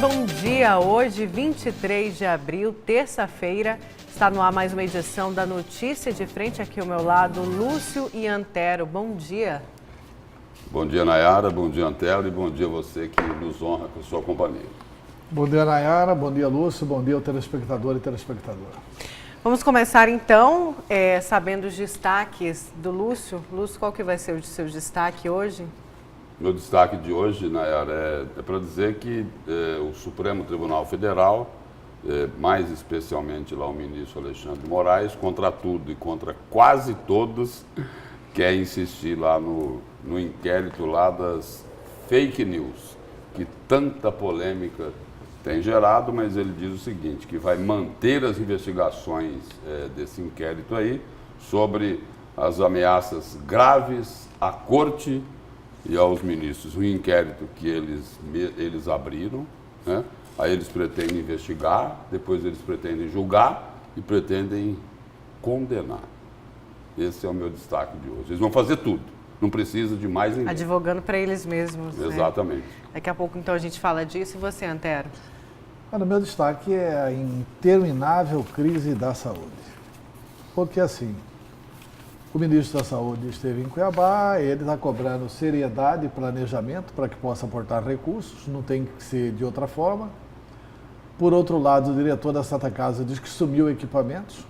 bom dia! Hoje, 23 de abril, terça-feira, está no ar mais uma edição da Notícia de Frente. Aqui ao meu lado, Lúcio e Antero. Bom dia! Bom dia, Nayara, bom dia, Antero, e bom dia a você que nos honra com sua companhia. Bom dia, Nayara, bom dia, Lúcio, bom dia ao telespectador e telespectadora. Vamos começar então, sabendo os destaques do Lúcio. Lúcio, qual que vai ser o seu destaque hoje? Meu destaque de hoje, Nayara, é para dizer que o Supremo Tribunal Federal, mais especialmente lá o ministro Alexandre de Moraes, contra tudo e contra quase todos, quer insistir lá no inquérito lá das fake news, que tanta polêmica tem gerado, mas ele diz o seguinte, que vai manter as investigações desse inquérito aí sobre as ameaças graves à corte e aos ministros. O inquérito que eles abriram, né? Aí eles pretendem investigar, depois eles pretendem julgar e pretendem condenar. Esse é o meu destaque de hoje. Eles vão fazer tudo, não precisa de mais ninguém. Advogando para eles mesmos. Exatamente. Né? Daqui a pouco, então, a gente fala disso. E você, Antero? O meu destaque é a interminável crise da saúde. Porque, assim, o ministro da Saúde esteve em Cuiabá, ele está cobrando seriedade e planejamento para que possa aportar recursos, não tem que ser de outra forma. Por outro lado, o diretor da Santa Casa diz que sumiu equipamentos.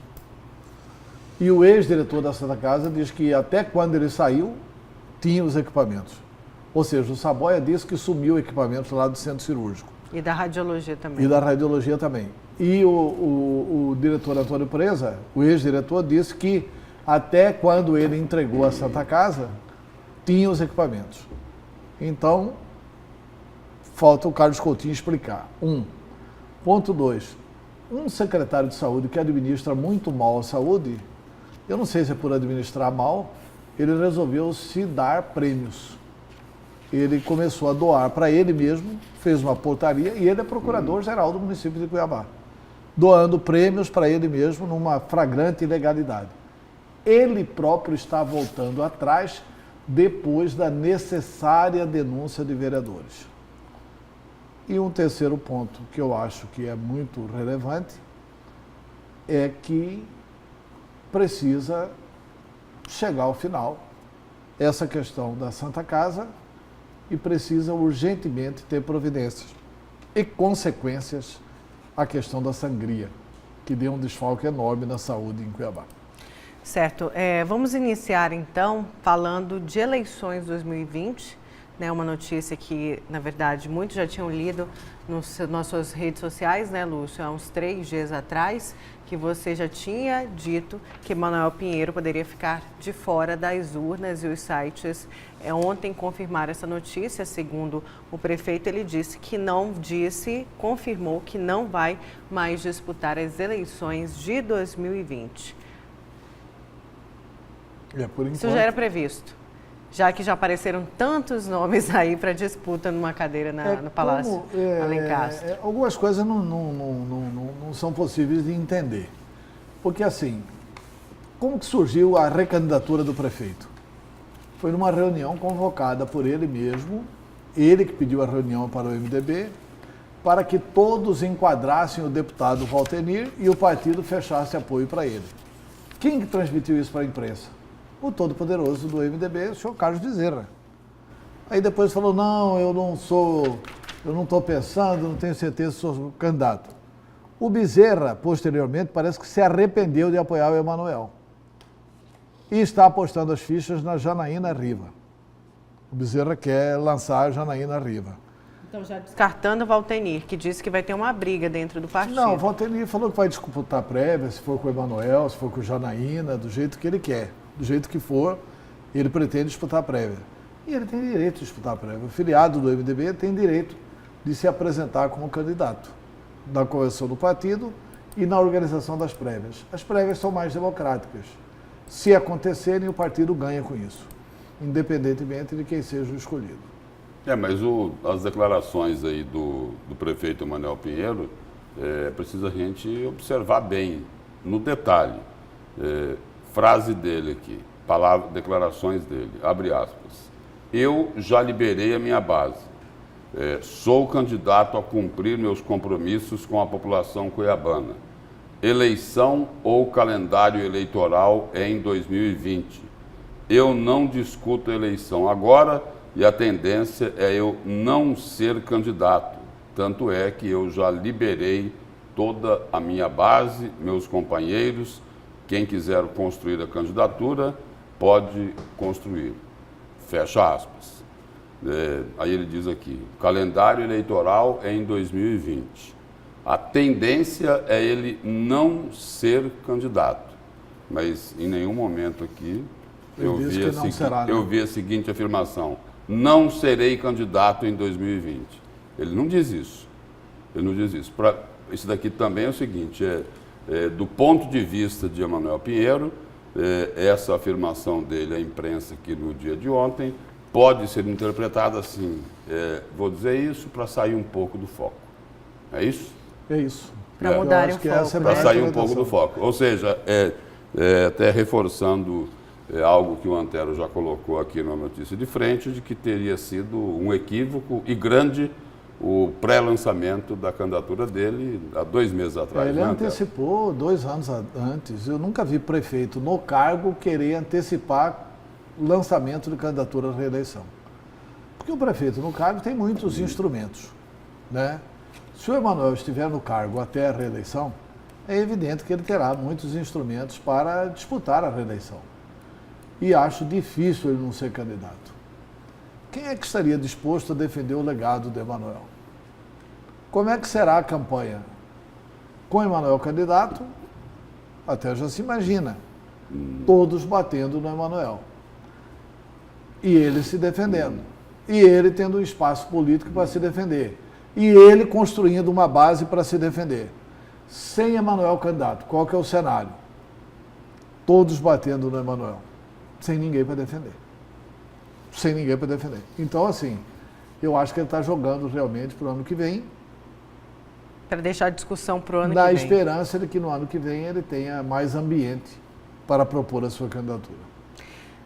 E o ex-diretor da Santa Casa diz que até quando ele saiu, tinha os equipamentos. Ou seja, o Saboia disse que sumiu equipamentos lá do centro cirúrgico. E da radiologia também. E da radiologia também. E o diretor Antônio Preza, o ex-diretor, disse que até quando ele entregou a Santa Casa, tinha os equipamentos. Então, falta o Carlos Coutinho explicar. Ponto 2. Um secretário de saúde que administra muito mal a saúde, eu não sei se é por administrar mal, ele resolveu se dar prêmios. Ele começou a doar para ele mesmo, fez uma portaria, e ele é procurador-geral do município de Cuiabá, doando prêmios para ele mesmo numa flagrante ilegalidade. Ele próprio está voltando atrás depois da necessária denúncia de vereadores. E um terceiro ponto que eu acho que é muito relevante é que precisa chegar ao final essa questão da Santa Casa e precisa urgentemente ter providências e consequências à questão da sangria, que deu um desfalque enorme na saúde em Cuiabá. Certo. Vamos iniciar, então, falando de eleições 2020, né? Uma notícia que, na verdade, muitos já tinham lido nas suas redes sociais, né, Lúcio? Há uns 3 dias atrás, que você já tinha dito que Manuel Pinheiro poderia ficar de fora das urnas, e os sites ontem confirmaram essa notícia. Segundo o prefeito, ele confirmou que não vai mais disputar as eleições de 2020. Por enquanto, isso já era previsto, já que já apareceram tantos nomes aí para disputa numa cadeira no Palácio Alencastro. Algumas coisas não são possíveis de entender. Porque, assim, como que surgiu a recandidatura do prefeito? Foi numa reunião convocada por ele mesmo, ele que pediu a reunião para o MDB, para que todos enquadrassem o deputado Valtenir e o partido fechasse apoio para ele. Quem que transmitiu isso para a imprensa? O todo-poderoso do MDB, o senhor Carlos Bezerra. Aí depois falou, não, eu não estou pensando, não tenho certeza se sou candidato. O Bezerra, posteriormente, parece que se arrependeu de apoiar o Emanuel. E está apostando as fichas na Janaína Riva. O Bezerra quer lançar a Janaína Riva. Então, já descartando o Valtenir, que disse que vai ter uma briga dentro do partido. Não, o Valtenir falou que vai disputar prévia, se for com o Emanuel, se for com o Janaína, do jeito que ele quer. Do jeito que for, ele pretende disputar a prévia. E ele tem direito de disputar a prévia. O filiado do MDB tem direito de se apresentar como candidato na convenção do partido e na organização das prévias. As prévias são mais democráticas. Se acontecerem, o partido ganha com isso, independentemente de quem seja o escolhido. Mas as declarações aí do prefeito Manuel Pinheiro, precisa a gente observar bem, no detalhe. Frase dele aqui, declarações dele, abre aspas. Eu já liberei a minha base. Sou candidato a cumprir meus compromissos com a população cuiabana. Eleição ou calendário eleitoral é em 2020. Eu não discuto a eleição agora e a tendência é eu não ser candidato. Tanto é que eu já liberei toda a minha base, meus companheiros. Quem quiser construir a candidatura pode construir. Fecha aspas. Aí ele diz aqui, o calendário eleitoral é em 2020. A tendência é ele não ser candidato, mas em nenhum momento aqui eu vi a seguinte afirmação, não serei candidato em 2020. Ele não diz isso. Ele não diz isso. Isso daqui também é o seguinte, do ponto de vista de Emanuel Pinheiro, essa afirmação dele à imprensa aqui no dia de ontem pode ser interpretada assim, vou dizer isso para sair um pouco do foco. É isso? É isso. Para mudarem o foco. Para sair um pouco do foco. Ou seja, até reforçando algo que o Antero já colocou aqui na notícia de frente, de que teria sido um equívoco e grande o pré-lançamento da candidatura dele há 2 meses atrás. Ele antecipou 2 anos antes. Eu nunca vi prefeito no cargo querer antecipar o lançamento de candidatura à reeleição. Porque o prefeito no cargo tem muitos instrumentos, né? Se o Emanuel estiver no cargo até a reeleição, é evidente que ele terá muitos instrumentos para disputar a reeleição. E acho difícil ele não ser candidato. Quem é que estaria disposto a defender o legado do Emanuel? Como é que será a campanha? Com o Emanuel candidato, até já se imagina, todos batendo no Emanuel. E ele se defendendo. E ele tendo um espaço político para se defender. E ele construindo uma base para se defender. Sem Emanuel candidato, qual que é o cenário? Todos batendo no Emanuel. Sem ninguém para defender. Sem ninguém para defender. Então, assim, eu acho que ele está jogando realmente para o ano que vem. Para deixar a discussão para o ano que vem. Na esperança de que no ano que vem ele tenha mais ambiente para propor a sua candidatura.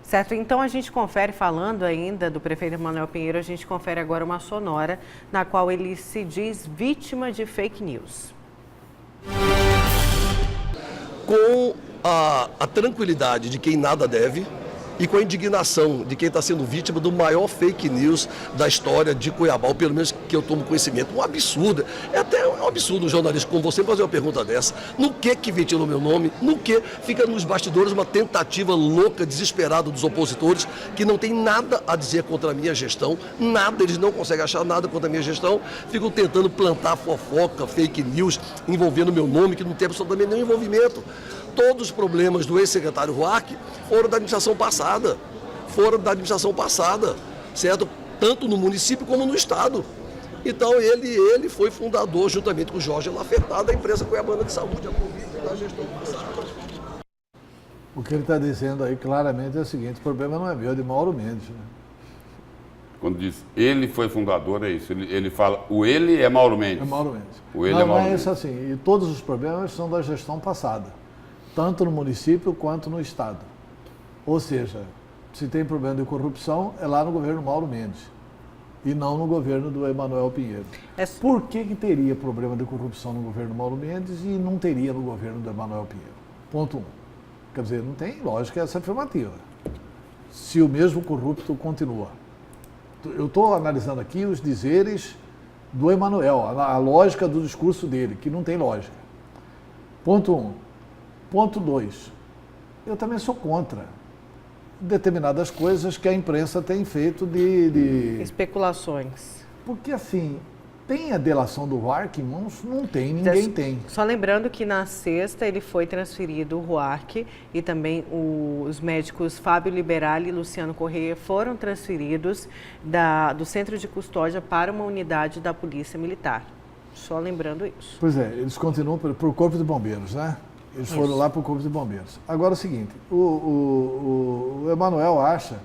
Certo, então a gente confere, falando ainda do prefeito Emanuel Pinheiro, a gente confere agora uma sonora na qual ele se diz vítima de fake news. Com a tranquilidade de quem nada deve e com a indignação de quem está sendo vítima do maior fake news da história de Cuiabá, ou pelo menos que eu tomo conhecimento. Um absurdo. É até um absurdo um jornalista como você fazer uma pergunta dessa. No que ventilou meu nome? No que fica nos bastidores uma tentativa louca, desesperada dos opositores, que não tem nada a dizer contra a minha gestão, nada, eles não conseguem achar nada contra a minha gestão, ficam tentando plantar fofoca, fake news, envolvendo meu nome, que não tem absolutamente nenhum envolvimento. Todos os problemas do ex-secretário Roark foram da administração passada, certo? Tanto no município como no estado. Então ele foi fundador, juntamente com o Jorge Lafetado, da empresa Cuiabana de Saúde, a Covid, da gestão passada. O que ele está dizendo aí claramente é o seguinte, o problema não é meu, é de Mauro Mendes, né? Quando diz ele foi fundador, é isso. Ele fala, o ele é Mauro Mendes. É Mauro Mendes. O ele é Mauro Mendes. Mas assim, e todos os problemas são da gestão passada, tanto no município quanto no estado. Ou seja, se tem problema de corrupção, é lá no governo Mauro Mendes e não no governo do Emanuel Pinheiro. Por que teria problema de corrupção no governo Mauro Mendes e não teria no governo do Emanuel Pinheiro? Ponto 1. Quer dizer, não tem lógica essa afirmativa. Se o mesmo corrupto continua. Eu estou analisando aqui os dizeres do Emanuel, a lógica do discurso dele, que não tem lógica. Ponto 1. Ponto 2. Eu também sou contra determinadas coisas que a imprensa tem feito de... Especulações. Porque, assim, tem a delação do Roark em mãos? Não tem, ninguém tem. Só lembrando que na sexta ele foi transferido, o Roark, e também os médicos Fábio Liberali e Luciano Correia foram transferidos do centro de custódia para uma unidade da Polícia Militar. Só lembrando isso. Pois é, eles continuam para o Corpo de Bombeiros, né? Eles foram lá para o Corpo de Bombeiros. Agora é o seguinte, o Emanuel acha,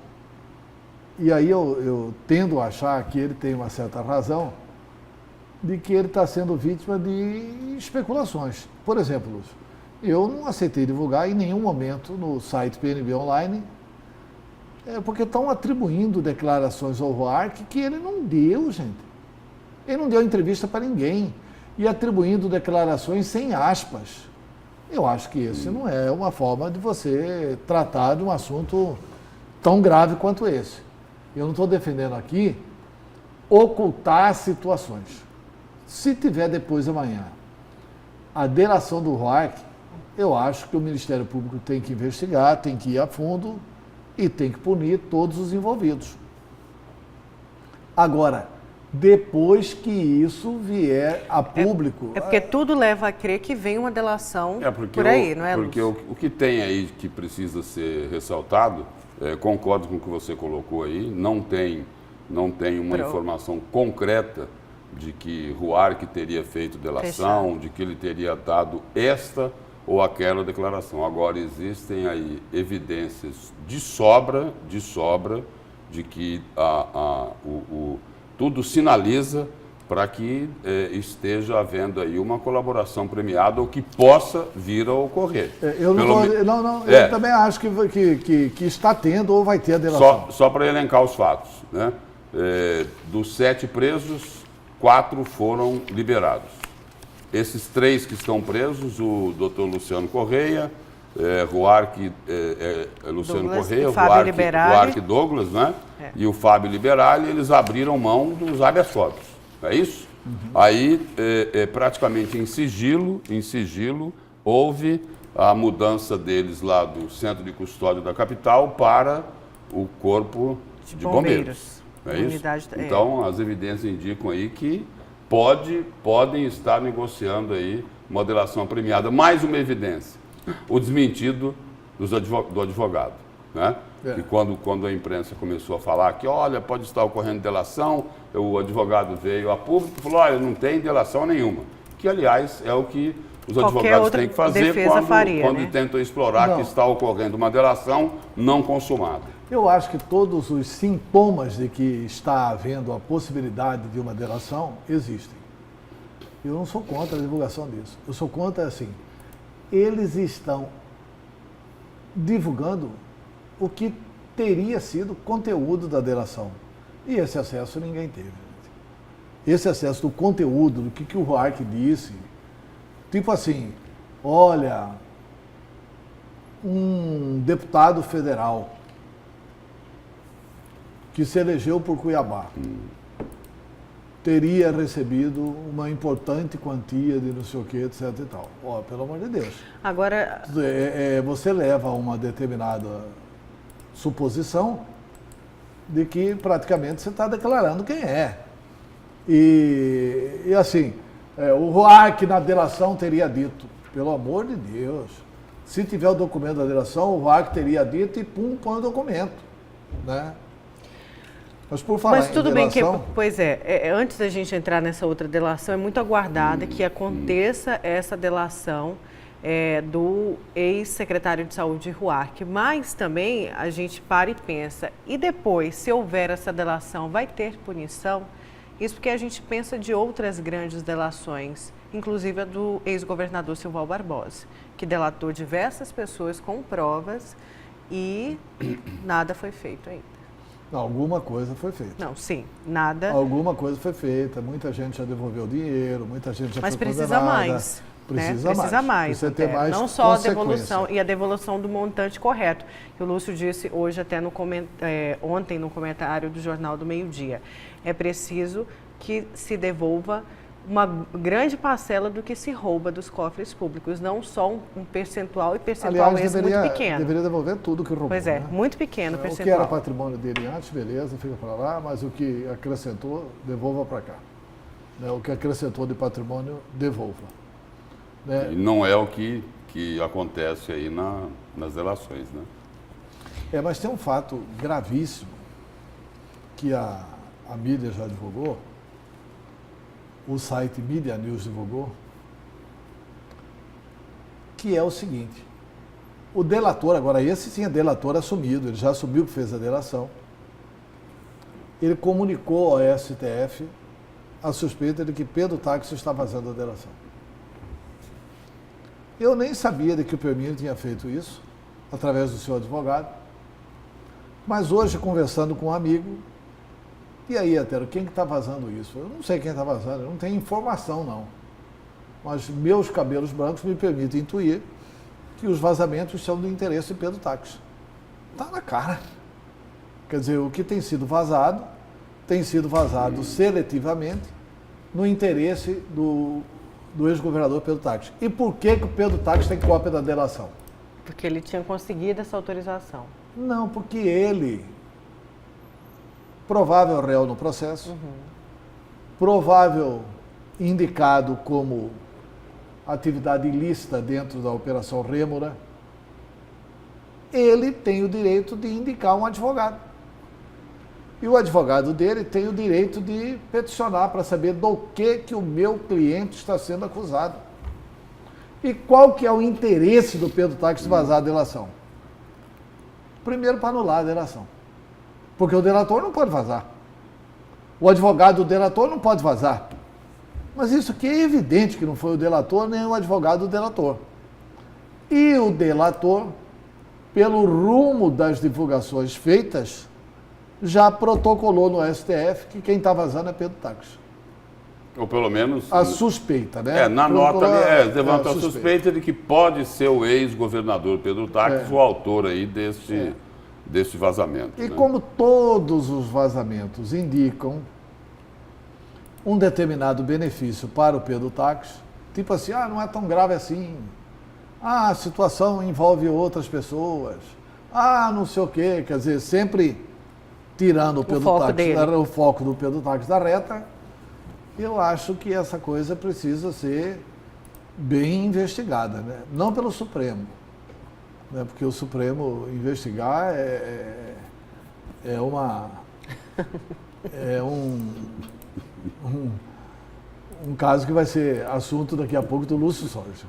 e aí eu tendo a achar que ele tem uma certa razão, de que ele está sendo vítima de especulações. Por exemplo, Lúcio, eu não aceitei divulgar em nenhum momento no site PNB Online, porque estão atribuindo declarações ao Roark que ele não deu, gente. Ele não deu entrevista para ninguém e atribuindo declarações sem aspas. Eu acho que esse não é uma forma de você tratar de um assunto tão grave quanto esse. Eu não estou defendendo aqui ocultar situações. Se tiver depois amanhã a delação do ROAC, eu acho que o Ministério Público tem que investigar, tem que ir a fundo e tem que punir todos os envolvidos. Agora, depois que isso vier a público... É porque tudo leva a crer que vem uma delação por aí, não é, Lúcio? Porque o que tem aí que precisa ser ressaltado, concordo com o que você colocou aí, não tem uma informação concreta de que Ruarque teria feito delação, de que ele teria dado esta ou aquela declaração. Agora, existem aí evidências de sobra de que tudo sinaliza para que esteja havendo aí uma colaboração premiada ou que possa vir a ocorrer. Eu também acho que está tendo ou vai ter a delação. Só para elencar os fatos, né? Dos 7 presos, 4 foram liberados. Esses 3 que estão presos, o doutor Luciano Correia, Ruarque, Luciano Douglas, Correia, Ruarque Douglas, né? E o Fábio Liberali, eles abriram mão dos habeas corpus, não é isso? Aí, praticamente em sigilo, houve a mudança deles lá do centro de custódia da capital para o corpo de bombeiros. É isso? Então, as evidências indicam aí que podem estar negociando aí uma delação premiada. Mais uma evidência, o desmentido do advogado, né? Que quando a imprensa começou a falar que, olha, pode estar ocorrendo delação, o advogado veio a público e falou, olha, não tem delação nenhuma. Que, aliás, é o que os advogados têm que fazer quando tentam explorar que está ocorrendo uma delação não consumada. Eu acho que todos os sintomas de que está havendo a possibilidade de uma delação existem. Eu não sou contra a divulgação disso. Eu sou contra, assim, eles estão divulgando o que teria sido conteúdo da delação. E esse acesso ninguém teve. Esse acesso do conteúdo, do que o Ruarque disse, tipo assim, olha, um deputado federal que se elegeu por Cuiabá teria recebido uma importante quantia de não sei o que, etc e tal. Ó, pelo amor de Deus. Agora... você leva a uma determinada suposição de que praticamente você está declarando quem é. E assim, o Ruarque na delação teria dito, pelo amor de Deus, se tiver o documento da delação, o Ruarque teria dito e põe o documento, né? Mas por falar em tudo delação... bem que, pois antes da gente entrar nessa outra delação, é muito aguardada que aconteça essa delação do ex-secretário de saúde Ruarque. Mas também a gente para e pensa, e depois, se houver essa delação, vai ter punição? Isso porque a gente pensa de outras grandes delações, inclusive a do ex-governador Silval Barbosa, que delatou diversas pessoas com provas e nada foi feito ainda. Não, alguma coisa foi feita. Não, sim, nada. Alguma coisa foi feita, muita gente já devolveu dinheiro, muita gente já foi condenada. Mas precisa mais. Precisa mais. Precisa ter mais não só a devolução, e a devolução do montante correto. Que o Lúcio disse hoje, até ontem, no comentário do Jornal do Meio-Dia. É preciso que se devolva uma grande parcela do que se rouba dos cofres públicos, não só um percentual, e percentual muito pequeno. Deveria devolver tudo que roubou. Pois é, né? Muito pequeno o percentual. O que era patrimônio dele antes, beleza, fica para lá, mas o que acrescentou, devolva para cá. Né? O que acrescentou de patrimônio, devolva. Né? E não é o que acontece aí nas delações, né? Mas tem um fato gravíssimo que a mídia já divulgou, o site Media News divulgou, que é o seguinte: o delator, agora esse sim é delator assumido, ele já assumiu que fez a delação, ele comunicou ao STF a suspeita de que Pedro Táxi está fazendo a delação. Eu nem sabia de que o Pelmini tinha feito isso, através do seu advogado, mas hoje, conversando com um amigo, E aí, Etero, quem que está vazando isso? Eu não sei quem está vazando, eu não tenho informação, não. Mas meus cabelos brancos me permitem intuir que os vazamentos são do interesse de Pedro Táxi. Está na cara. Quer dizer, o que tem sido vazado seletivamente no interesse do ex-governador Pedro Táxi. E por que o Pedro Táxi tem cópia da delação? Porque ele tinha conseguido essa autorização. Não, porque ele, provável réu no processo, provável indicado como atividade ilícita dentro da Operação Rêmora, ele tem o direito de indicar um advogado. E o advogado dele tem o direito de peticionar para saber do que o meu cliente está sendo acusado. E qual que é o interesse do Pedro Táxi de vazar a delação? Primeiro, para anular a delação. Porque o delator não pode vazar. O advogado do delator não pode vazar. Mas isso aqui é evidente que não foi o delator nem o advogado do delator. E o delator, pelo rumo das divulgações feitas, já protocolou no STF que quem está vazando é Pedro Táxi. Ou pelo menos... A suspeita, né? Na nota ali, levantou a suspeita de que pode ser o ex-governador Pedro Táxi o autor aí desse vazamento. E né? como todos os vazamentos indicam um determinado benefício para o Pedro Táxi, tipo assim, não é tão grave assim, a situação envolve outras pessoas, não sei o quê, quer dizer, sempre tirando o foco do Pedro Táxi da reta. Eu acho que essa coisa precisa ser bem investigada, né? Não pelo Supremo, né? Porque o Supremo investigar um caso que vai ser assunto daqui a pouco do Lúcio Sorge.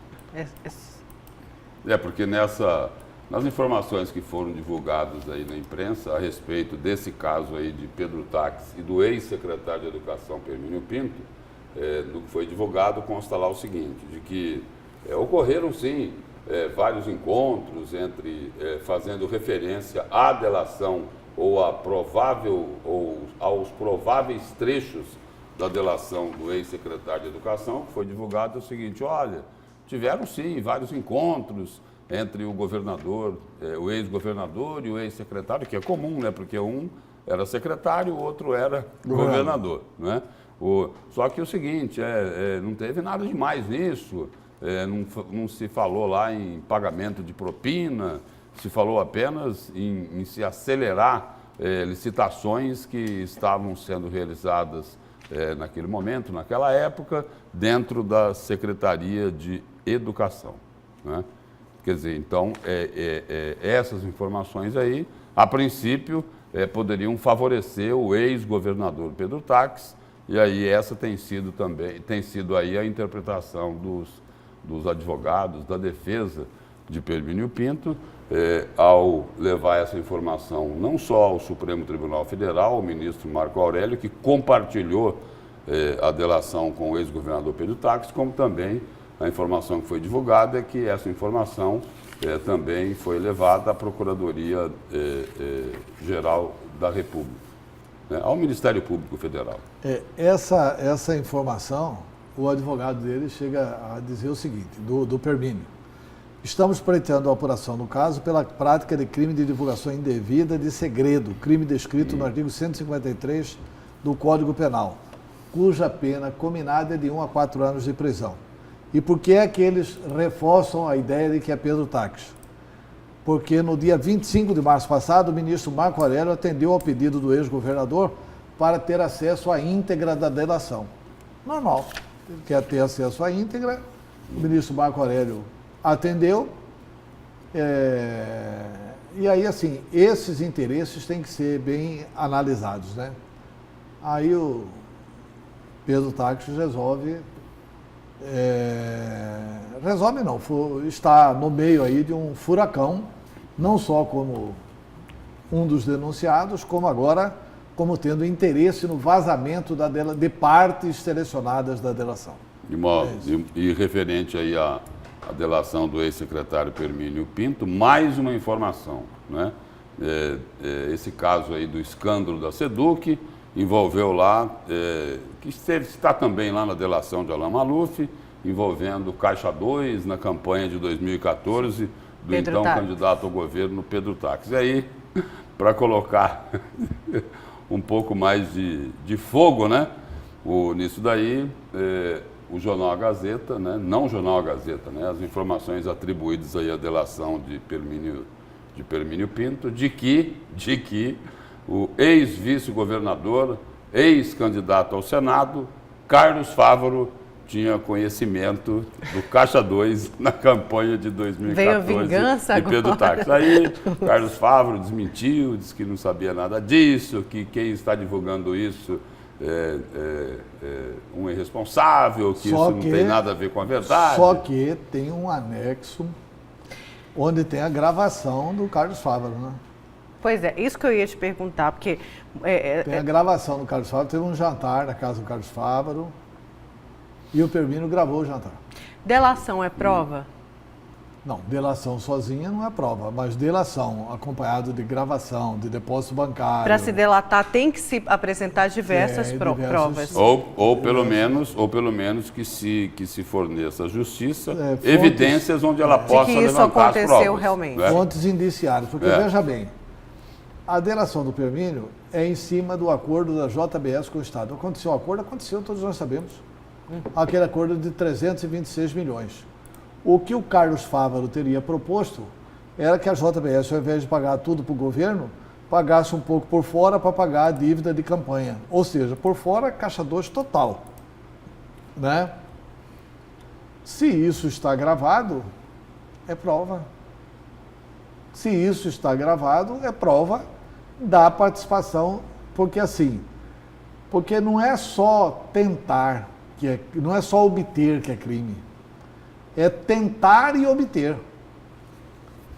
Porque nas informações que foram divulgadas aí na imprensa a respeito desse caso aí de Pedro Táxi e do ex-secretário de Educação, Permínio Pinto, do que foi divulgado, consta lá o seguinte, de que ocorreram sim vários encontros fazendo referência à delação ou aos prováveis trechos da delação do ex-secretário de Educação, que foi divulgado o seguinte, olha, tiveram sim vários encontros entre o governador, o ex-governador e o ex-secretário, que é comum, né? Porque um era secretário, o outro era governador, né? Só que o seguinte, não teve nada demais nisso, não se falou lá em pagamento de propina, se falou apenas em se acelerar licitações que estavam sendo realizadas naquele momento, naquela época, dentro da Secretaria de Educação, né? Quer dizer, então, essas informações aí, a princípio, poderiam favorecer o ex-governador Pedro Táxi, e aí essa tem sido aí a interpretação dos advogados da defesa de Permínio Pinto, ao levar essa informação não só ao Supremo Tribunal Federal, ao ministro Marco Aurélio, que compartilhou a delação com o ex-governador Pedro Táxi, como também a informação que foi divulgada é que essa informação também foi levada à Procuradoria Geral da República, né, ao Ministério Público Federal. Essa informação, o advogado dele chega a dizer o seguinte, do Permínio. Estamos pleiteando a apuração no caso pela prática de crime de divulgação indevida de segredo, crime descrito no artigo 153 do Código Penal, cuja pena combinada é de 1 a 4 anos de prisão. E por que é que eles reforçam a ideia de que é Pedro Táxi? Porque no dia 25 de março passado, o ministro Marco Aurélio atendeu ao pedido do ex-governador para ter acesso à íntegra da delação. Normal, ele quer ter acesso à íntegra, o ministro Marco Aurélio atendeu, e aí, assim, esses interesses têm que ser bem analisados, né? Aí o Pedro Táxi está no meio aí de um furacão, não só como um dos denunciados, como agora como tendo interesse no vazamento de partes selecionadas da delação. E referente aí à delação do ex-secretário Permínio Pinto, mais uma informação, né? Esse caso aí do escândalo da SEDUC, envolveu lá, está também lá na delação de Alain Maluf, envolvendo Caixa 2 na campanha de 2014 do Pedro então Taques. candidato ao governo Pedro Taques. E aí, para colocar um pouco mais de fogo, né? Nisso daí, o Jornal A Gazeta, né? Não o Jornal A Gazeta, né? As informações atribuídas aí à delação de Permínio Pinto, de que o ex-vice-governador, ex-candidato ao Senado, Carlos Fávaro, tinha conhecimento do Caixa 2 na campanha de 2014 Veio a vingança de Pedro agora. Taques. Aí, Carlos Fávaro desmentiu, disse que não sabia nada disso, que quem está divulgando isso é um irresponsável, que Só isso não tem nada a ver com a verdade. Só que tem um anexo onde tem a gravação do Carlos Fávaro, né? Pois é, isso que eu ia te perguntar, porque... Tem a gravação do Carlos Fávaro, teve um jantar na casa do Carlos Fávaro e o Permínio gravou o jantar. Delação é prova? Não, delação sozinha não é prova, mas delação acompanhado de gravação, de depósito bancário. Para se delatar tem que se apresentar diversas provas. Ou pelo menos que se forneça à justiça fontes, evidências onde ela possa de que isso levantar as aconteceu provas. realmente. Né? Fontes indiciárias, porque veja bem, a delação do Permínio é em cima do acordo da JBS com o Estado. Aconteceu o acordo? Aconteceu, todos nós sabemos. Aquele acordo de 326 milhões. O que o Carlos Fávaro teria proposto era que a JBS, ao invés de pagar tudo para o governo, pagasse um pouco por fora para pagar a dívida de campanha. Ou seja, por fora, Caixa 2 total. Né? Se isso está gravado, é prova. Se isso está gravado, é prova da participação, porque não é só tentar, não é só obter que é crime, é tentar e obter.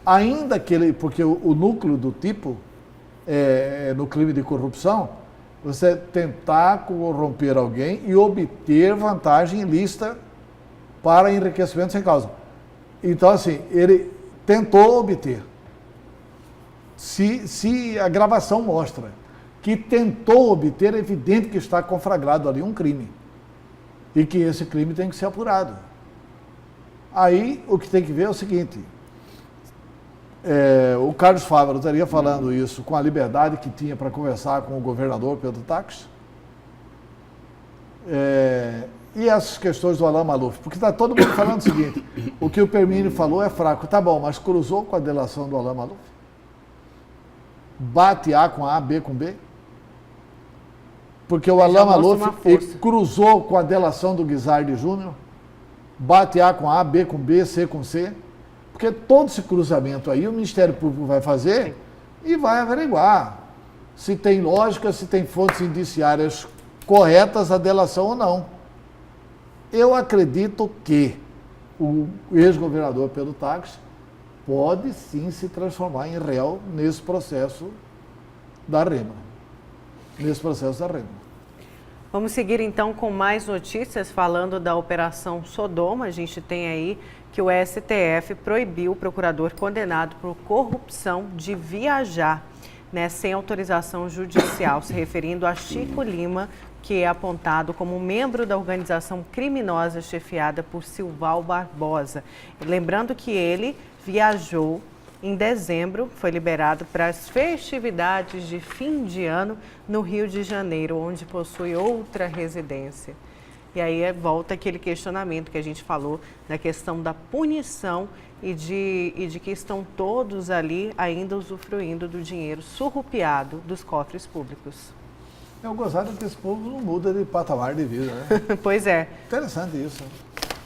Ainda que porque o núcleo do tipo, no crime de corrupção, você tentar corromper alguém e obter vantagem ilícita para enriquecimento sem causa. Então, assim, ele tentou obter. Se a gravação mostra que tentou obter, é evidente que está conflagrado ali um crime. E que esse crime tem que ser apurado. Aí, o que tem que ver é o seguinte, o Carlos Fávaro estaria falando isso com a liberdade que tinha para conversar com o governador Pedro Taques, e essas questões do Alain Maluf, porque está todo mundo falando o seguinte, o que o Permínio falou é fraco, tá bom, mas cruzou com a delação do Alain Maluf? Bate A com A, B com B? Porque o Alain Maluf cruzou com a delação do Guizardi Júnior, bate A com A, B com B, C com C, porque todo esse cruzamento aí o Ministério Público vai fazer e vai averiguar se tem lógica, se tem fontes indiciárias corretas a delação ou não. Eu acredito que o ex-governador Pedro Taques pode sim se transformar em réu nesse processo da REMA. Vamos seguir então com mais notícias falando da Operação Sodoma. A gente tem aí que o STF proibiu o procurador condenado por corrupção de viajar, né, sem autorização judicial, se referindo a Chico Lima, que é apontado como membro da organização criminosa chefiada por Silval Barbosa. Lembrando que ele viajou em dezembro, foi liberado para as festividades de fim de ano no Rio de Janeiro, onde possui outra residência. E aí volta aquele questionamento que a gente falou da questão da punição e de que estão todos ali ainda usufruindo do dinheiro surrupiado dos cofres públicos. Eu gostava que esse povo não muda de patamar de vida, né? Pois é. Interessante isso.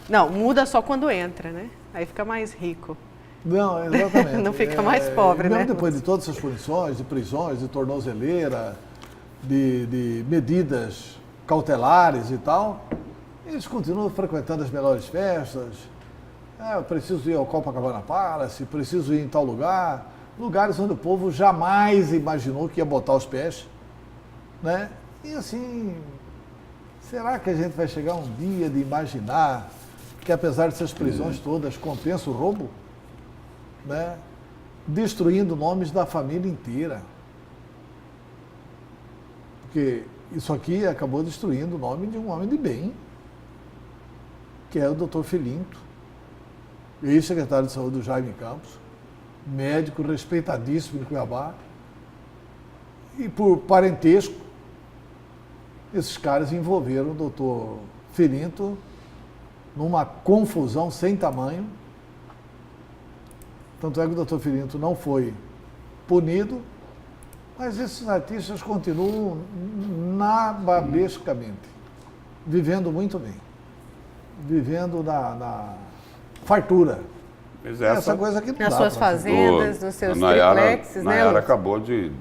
Não, muda só quando entra, né? Aí fica mais rico. Não, exatamente. Não fica mais pobre, mesmo né? Depois de todas essas punições, de prisões, de tornozeleira, de medidas cautelares e tal, eles continuam frequentando as melhores festas. Eu preciso ir ao Copacabana Palace, preciso ir em tal lugar, lugares onde o povo jamais imaginou que ia botar os pés, né? E assim, será que a gente vai chegar um dia de imaginar que apesar dessas prisões todas compensa o roubo? Né? Destruindo nomes da família inteira. Porque isso aqui acabou destruindo o nome de um homem de bem, que é o Dr. Filinto, ex-secretário de Saúde do Jaime Campos, médico respeitadíssimo em Cuiabá, e por parentesco, esses caras envolveram o Dr. Filinto numa confusão sem tamanho. Tanto é que o Dr. Filinto não foi punido, mas esses artistas continuam nababescamente, vivendo muito bem, vivendo na fartura. Mas Essa coisa que não Nas dá suas pra fazer. fazendas, nos seus triplexes, né, Nayara Lúcio? acabou de...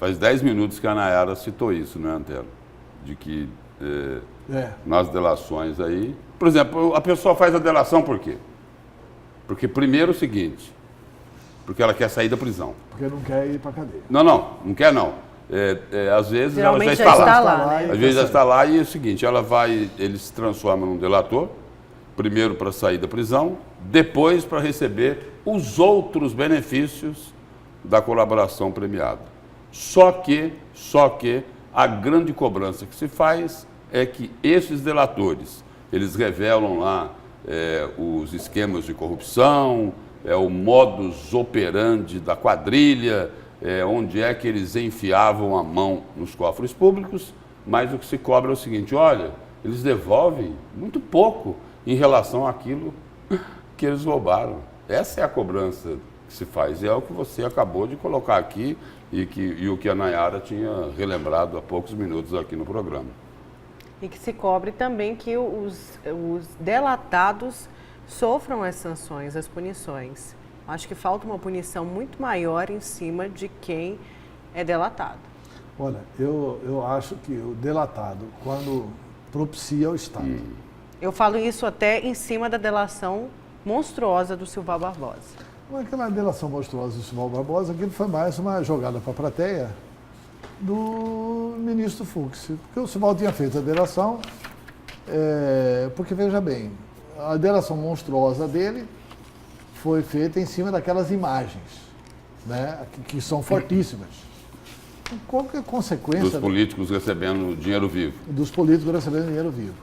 Faz 10 minutos que a Nayara citou isso, né, Antero? De que nas delações aí... Por exemplo, a pessoa faz a delação por quê? Porque primeiro é o seguinte, porque ela quer sair da prisão. Porque não quer ir para a cadeia. Não quer não. Às vezes Geralmente ela já está lá. né? Às vezes já está lá e é o seguinte, ele se transforma num delator, primeiro para sair da prisão, depois para receber os outros benefícios da colaboração premiada. Só que a grande cobrança que se faz é que esses delatores, eles revelam lá os esquemas de corrupção, o modus operandi da quadrilha, onde é que eles enfiavam a mão nos cofres públicos, mas o que se cobra é o seguinte, olha, eles devolvem muito pouco em relação àquilo que eles roubaram. Essa é a cobrança que se faz, e é o que você acabou de colocar aqui e o que a Nayara tinha relembrado há poucos minutos aqui no programa. E que se cobre também que os delatados sofram as sanções, as punições. Acho que falta uma punição muito maior em cima de quem é delatado. Olha, eu acho que o delatado, quando propicia o Estado... Eu falo isso até em cima da delação monstruosa do Silval Barbosa. Aquela delação monstruosa do Silval Barbosa, aquilo foi mais uma jogada para a plateia do ministro Fux. Porque o Silval tinha feito a delação, porque veja bem, a delação monstruosa dele foi feita em cima daquelas imagens, né, que são fortíssimas. Qual que é a consequência... Dos políticos recebendo dinheiro vivo. Dos políticos recebendo dinheiro vivo.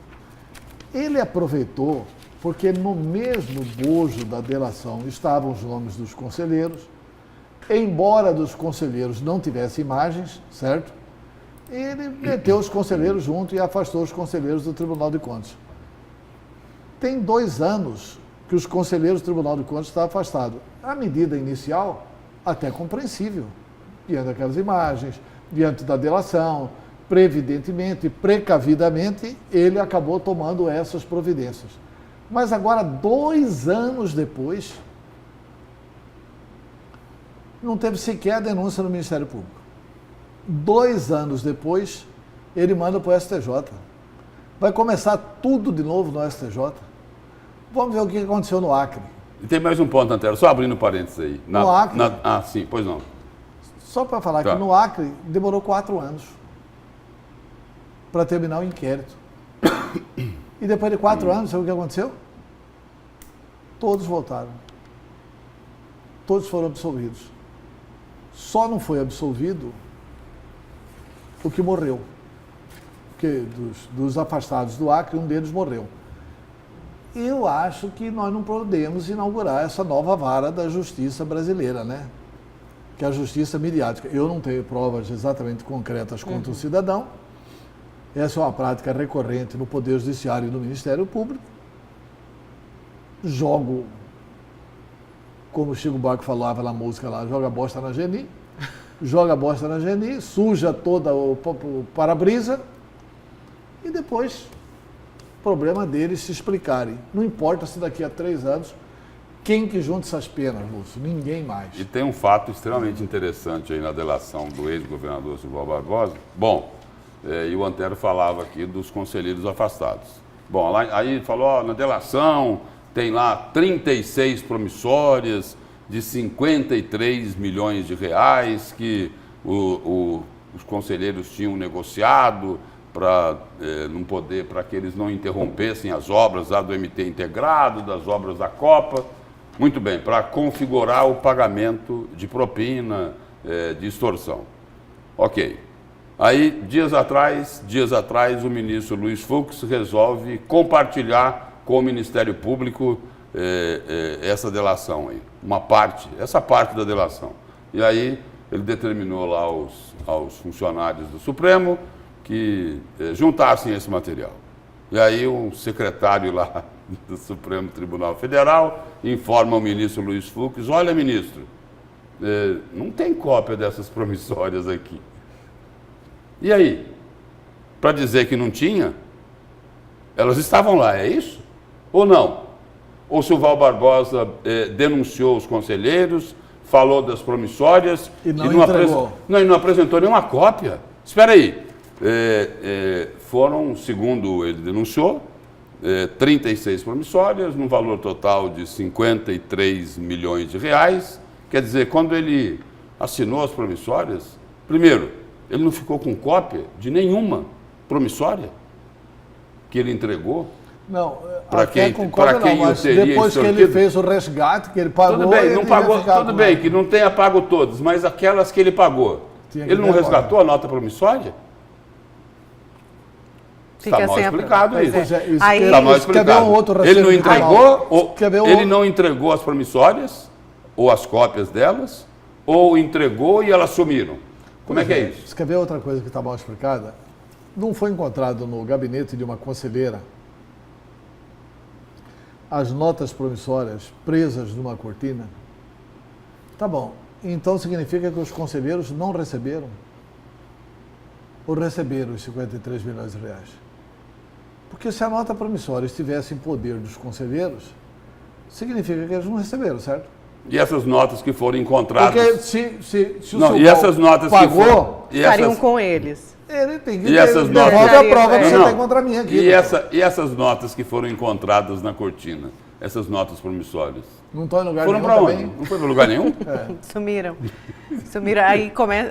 Ele aproveitou, porque no mesmo bojo da delação estavam os nomes dos conselheiros, embora dos conselheiros não tivessem imagens, certo? Ele meteu os conselheiros junto e afastou os conselheiros do Tribunal de Contas. Tem 2 anos que os conselheiros do Tribunal de Contas estão afastados. A medida inicial, até compreensível, diante daquelas imagens, diante da delação, previdentemente, precavidamente, ele acabou tomando essas providências. Mas agora, 2 anos depois, não teve sequer a denúncia no Ministério Público. 2 anos depois, ele manda para o STJ. Vai começar tudo de novo no STJ. Vamos ver o que aconteceu no Acre. E tem mais um ponto, Antero, só abrindo parênteses aí. No Acre? Sim, pois não. Só para falar que no Acre demorou 4 anos para terminar o inquérito. E depois de 4 anos, sabe o que aconteceu? Todos voltaram. Todos foram absolvidos. Só não foi absolvido o que morreu. Porque dos afastados do Acre, um deles morreu. Eu acho que nós não podemos inaugurar essa nova vara da justiça brasileira, né? Que é a justiça midiática. Eu não tenho provas exatamente concretas contra o cidadão. Essa é uma prática recorrente no Poder Judiciário e no Ministério Público. Jogo, como o Chico Buarque falava na música lá, joga bosta na Geni, joga bosta na Geni, suja toda o para-brisa e depois problema deles se explicarem. Não importa se daqui a 3 anos, quem que junta essas penas, Lúcio? Ninguém mais. E tem um fato extremamente interessante aí na delação do ex-governador Silval Barbosa. Bom, e o Antero falava aqui dos conselheiros afastados. Bom, lá, aí falou, na delação tem lá 36 promissórias de 53 milhões de reais que os conselheiros tinham negociado para não poder, para que eles não interrompessem as obras lá do MT integrado, das obras da Copa. Muito bem, para configurar o pagamento de propina, de extorsão. Ok. Aí, dias atrás, o ministro Luiz Fux resolve compartilhar com o Ministério Público essa delação aí, essa parte da delação. E aí ele determinou lá aos funcionários do Supremo que juntassem esse material. E aí o secretário lá do Supremo Tribunal Federal informa o ministro Luiz Fux: olha, ministro, não tem cópia dessas promissórias aqui. E aí? Para dizer que não tinha, elas estavam lá, é isso? Ou não? Ou se o Val Barbosa denunciou os conselheiros, falou das promissórias e não apresentou nenhuma cópia? Espera aí. Foram, segundo ele denunciou, 36 promissórias, num valor total de 53 milhões de reais. Quer dizer, quando ele assinou as promissórias, primeiro, ele não ficou com cópia de nenhuma promissória que ele entregou. Não, para quem mas depois que ele fez o resgate, que ele pagou... Tudo bem, não pagou, tudo bem, que não tenha pago todos, mas aquelas que ele pagou, ele não resgatou a nota promissória? Está mal explicado isso. Está mal explicado. Ele não entregou, ele não entregou as promissórias, ou as cópias delas, ou entregou e elas sumiram. Como é que é isso? Você quer ver outra coisa que está mal explicada? Não foi encontrado no gabinete de uma conselheira as notas promissórias presas numa cortina? Tá bom. Então significa que os conselheiros não receberam? Ou receberam os 53 milhões de reais? Porque se a nota promissória estivesse em poder dos conselheiros, significa que eles não receberam, certo? E essas notas que foram encontradas... Porque se o não, e essas notas pagou... Estariam com eles. Ele tem que... E essas notas... a prova que você tem contra mim aqui. E essas notas que foram encontradas na cortina? Essas notas promissórias? Não estão em lugar nenhum também? Foram para onde? Não foi para lugar nenhum? Sumiram.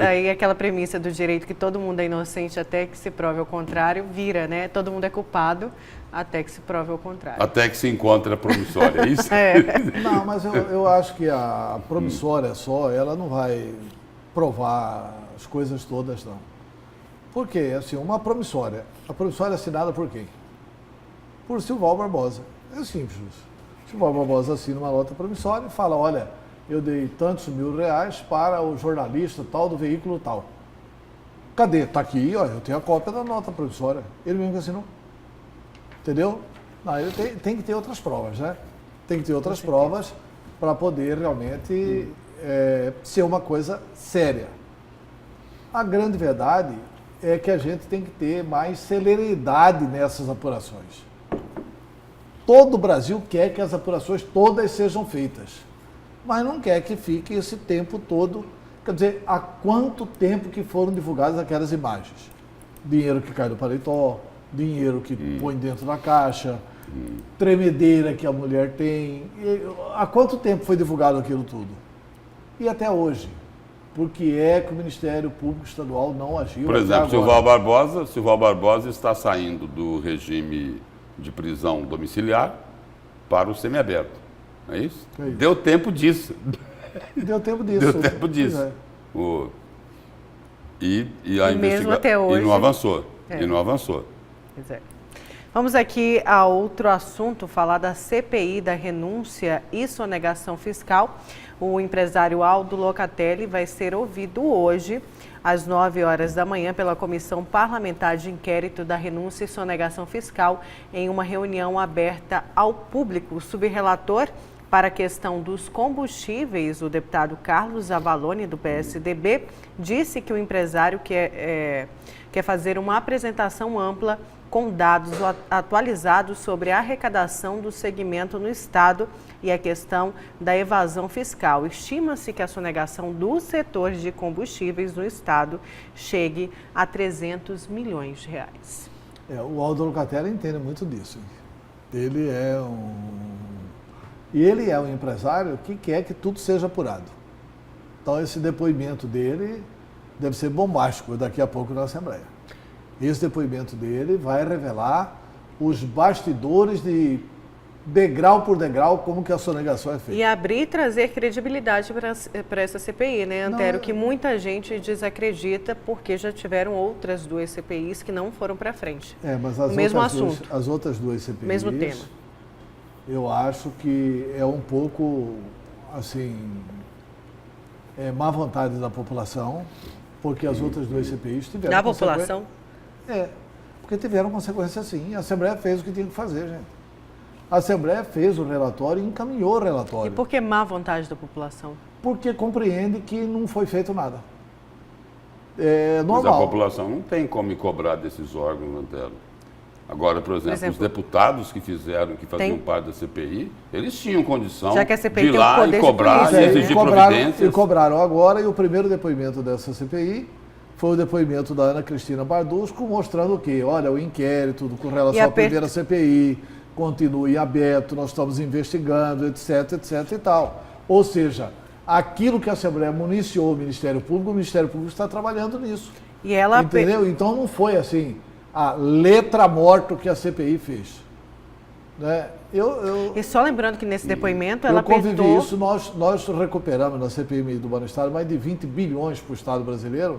Aí aquela premissa do direito que todo mundo é inocente até que se prove ao contrário, vira, né? Todo mundo é culpado até que se prove ao contrário. Até que se encontre a promissória, é isso? Não, mas eu acho que a promissória só, ela não vai provar as coisas todas, não. Por quê? Assim, a promissória é assinada por quem? Por Silval Barbosa. É simples. Silval Barbosa assina uma nota promissória e fala: olha, eu dei tantos mil reais para o jornalista tal do veículo tal. Cadê? Está aqui, ó, eu tenho a cópia da nota promissória. Ele mesmo que assinou. Entendeu? Não, ele tem que ter outras provas, né? Tem que ter outras provas para poder realmente ser uma coisa séria. A grande verdade é que a gente tem que ter mais celeridade nessas apurações. Todo o Brasil quer que as apurações todas sejam feitas, mas não quer que fique esse tempo todo. Quer dizer, há quanto tempo que foram divulgadas aquelas imagens? Dinheiro que cai do paletó, dinheiro que põe dentro da caixa, tremedeira que a mulher tem. Há quanto tempo foi divulgado aquilo tudo? E até hoje. Porque que o Ministério Público Estadual não agiu? Por exemplo, se o Val Barbosa está saindo do regime de prisão domiciliar para o semiaberto. É isso? É isso. Deu tempo disso. Deu tempo disso. Deu tempo disso. E a investigação até hoje. E não avançou. E não avançou. Pois é. Vamos aqui a outro assunto, falar da CPI da renúncia e sonegação fiscal. O empresário Aldo Locatelli vai ser ouvido hoje, às 9 horas da manhã, pela Comissão Parlamentar de Inquérito da Renúncia e Sonegação Fiscal, em uma reunião aberta ao público. O subrelator para a questão dos combustíveis, o deputado Carlos Avalone, do PSDB, disse que o empresário quer fazer uma apresentação ampla com dados atualizados sobre a arrecadação do segmento no Estado e a questão da evasão fiscal. Estima-se que a sonegação dos setores de combustíveis no Estado chegue a 300 milhões de reais. O Aldo Locatelli entende muito disso. Ele é um empresário que quer que tudo seja apurado. Então esse depoimento dele deve ser bombástico daqui a pouco na Assembleia. Esse depoimento dele vai revelar os bastidores de degrau por degrau, como que a sonegação é feita. E abrir e trazer credibilidade para essa CPI, né, Antero? Não, que muita gente desacredita porque já tiveram outras 2 CPIs que não foram para frente. Mas o mesmo assunto. As outras 2 CPIs, mesmo tema. Eu acho que é um pouco, assim, má vontade da população, porque as outras 2 CPIs tiveram... Da população? Porque tiveram consequências sim. A Assembleia fez o que tinha que fazer, gente. A Assembleia fez o relatório e encaminhou o relatório. E por que má vontade da população? Porque compreende que não foi feito nada. É normal. Mas a população não tem como me cobrar desses órgãos, Antero. Agora, por exemplo, os deputados que faziam parte da CPI, eles tinham condição Já que a CPI de ir lá e cobrar e exigir providências. E cobraram agora, e o primeiro depoimento dessa CPI foi o depoimento da Ana Cristina Bardusco, mostrando o quê? Olha, o inquérito com relação à primeira CPI continua aberto, nós estamos investigando, etc, etc e tal. Ou seja, aquilo que a Assembleia municiou o Ministério Público está trabalhando nisso. E ela... Entendeu? Então não foi assim, a letra morta que a CPI fez. Né? E só lembrando que nesse depoimento ela Eu convivi apertou... isso, nós recuperamos na CPI do Banestado mais de 20 bilhões para o Estado brasileiro,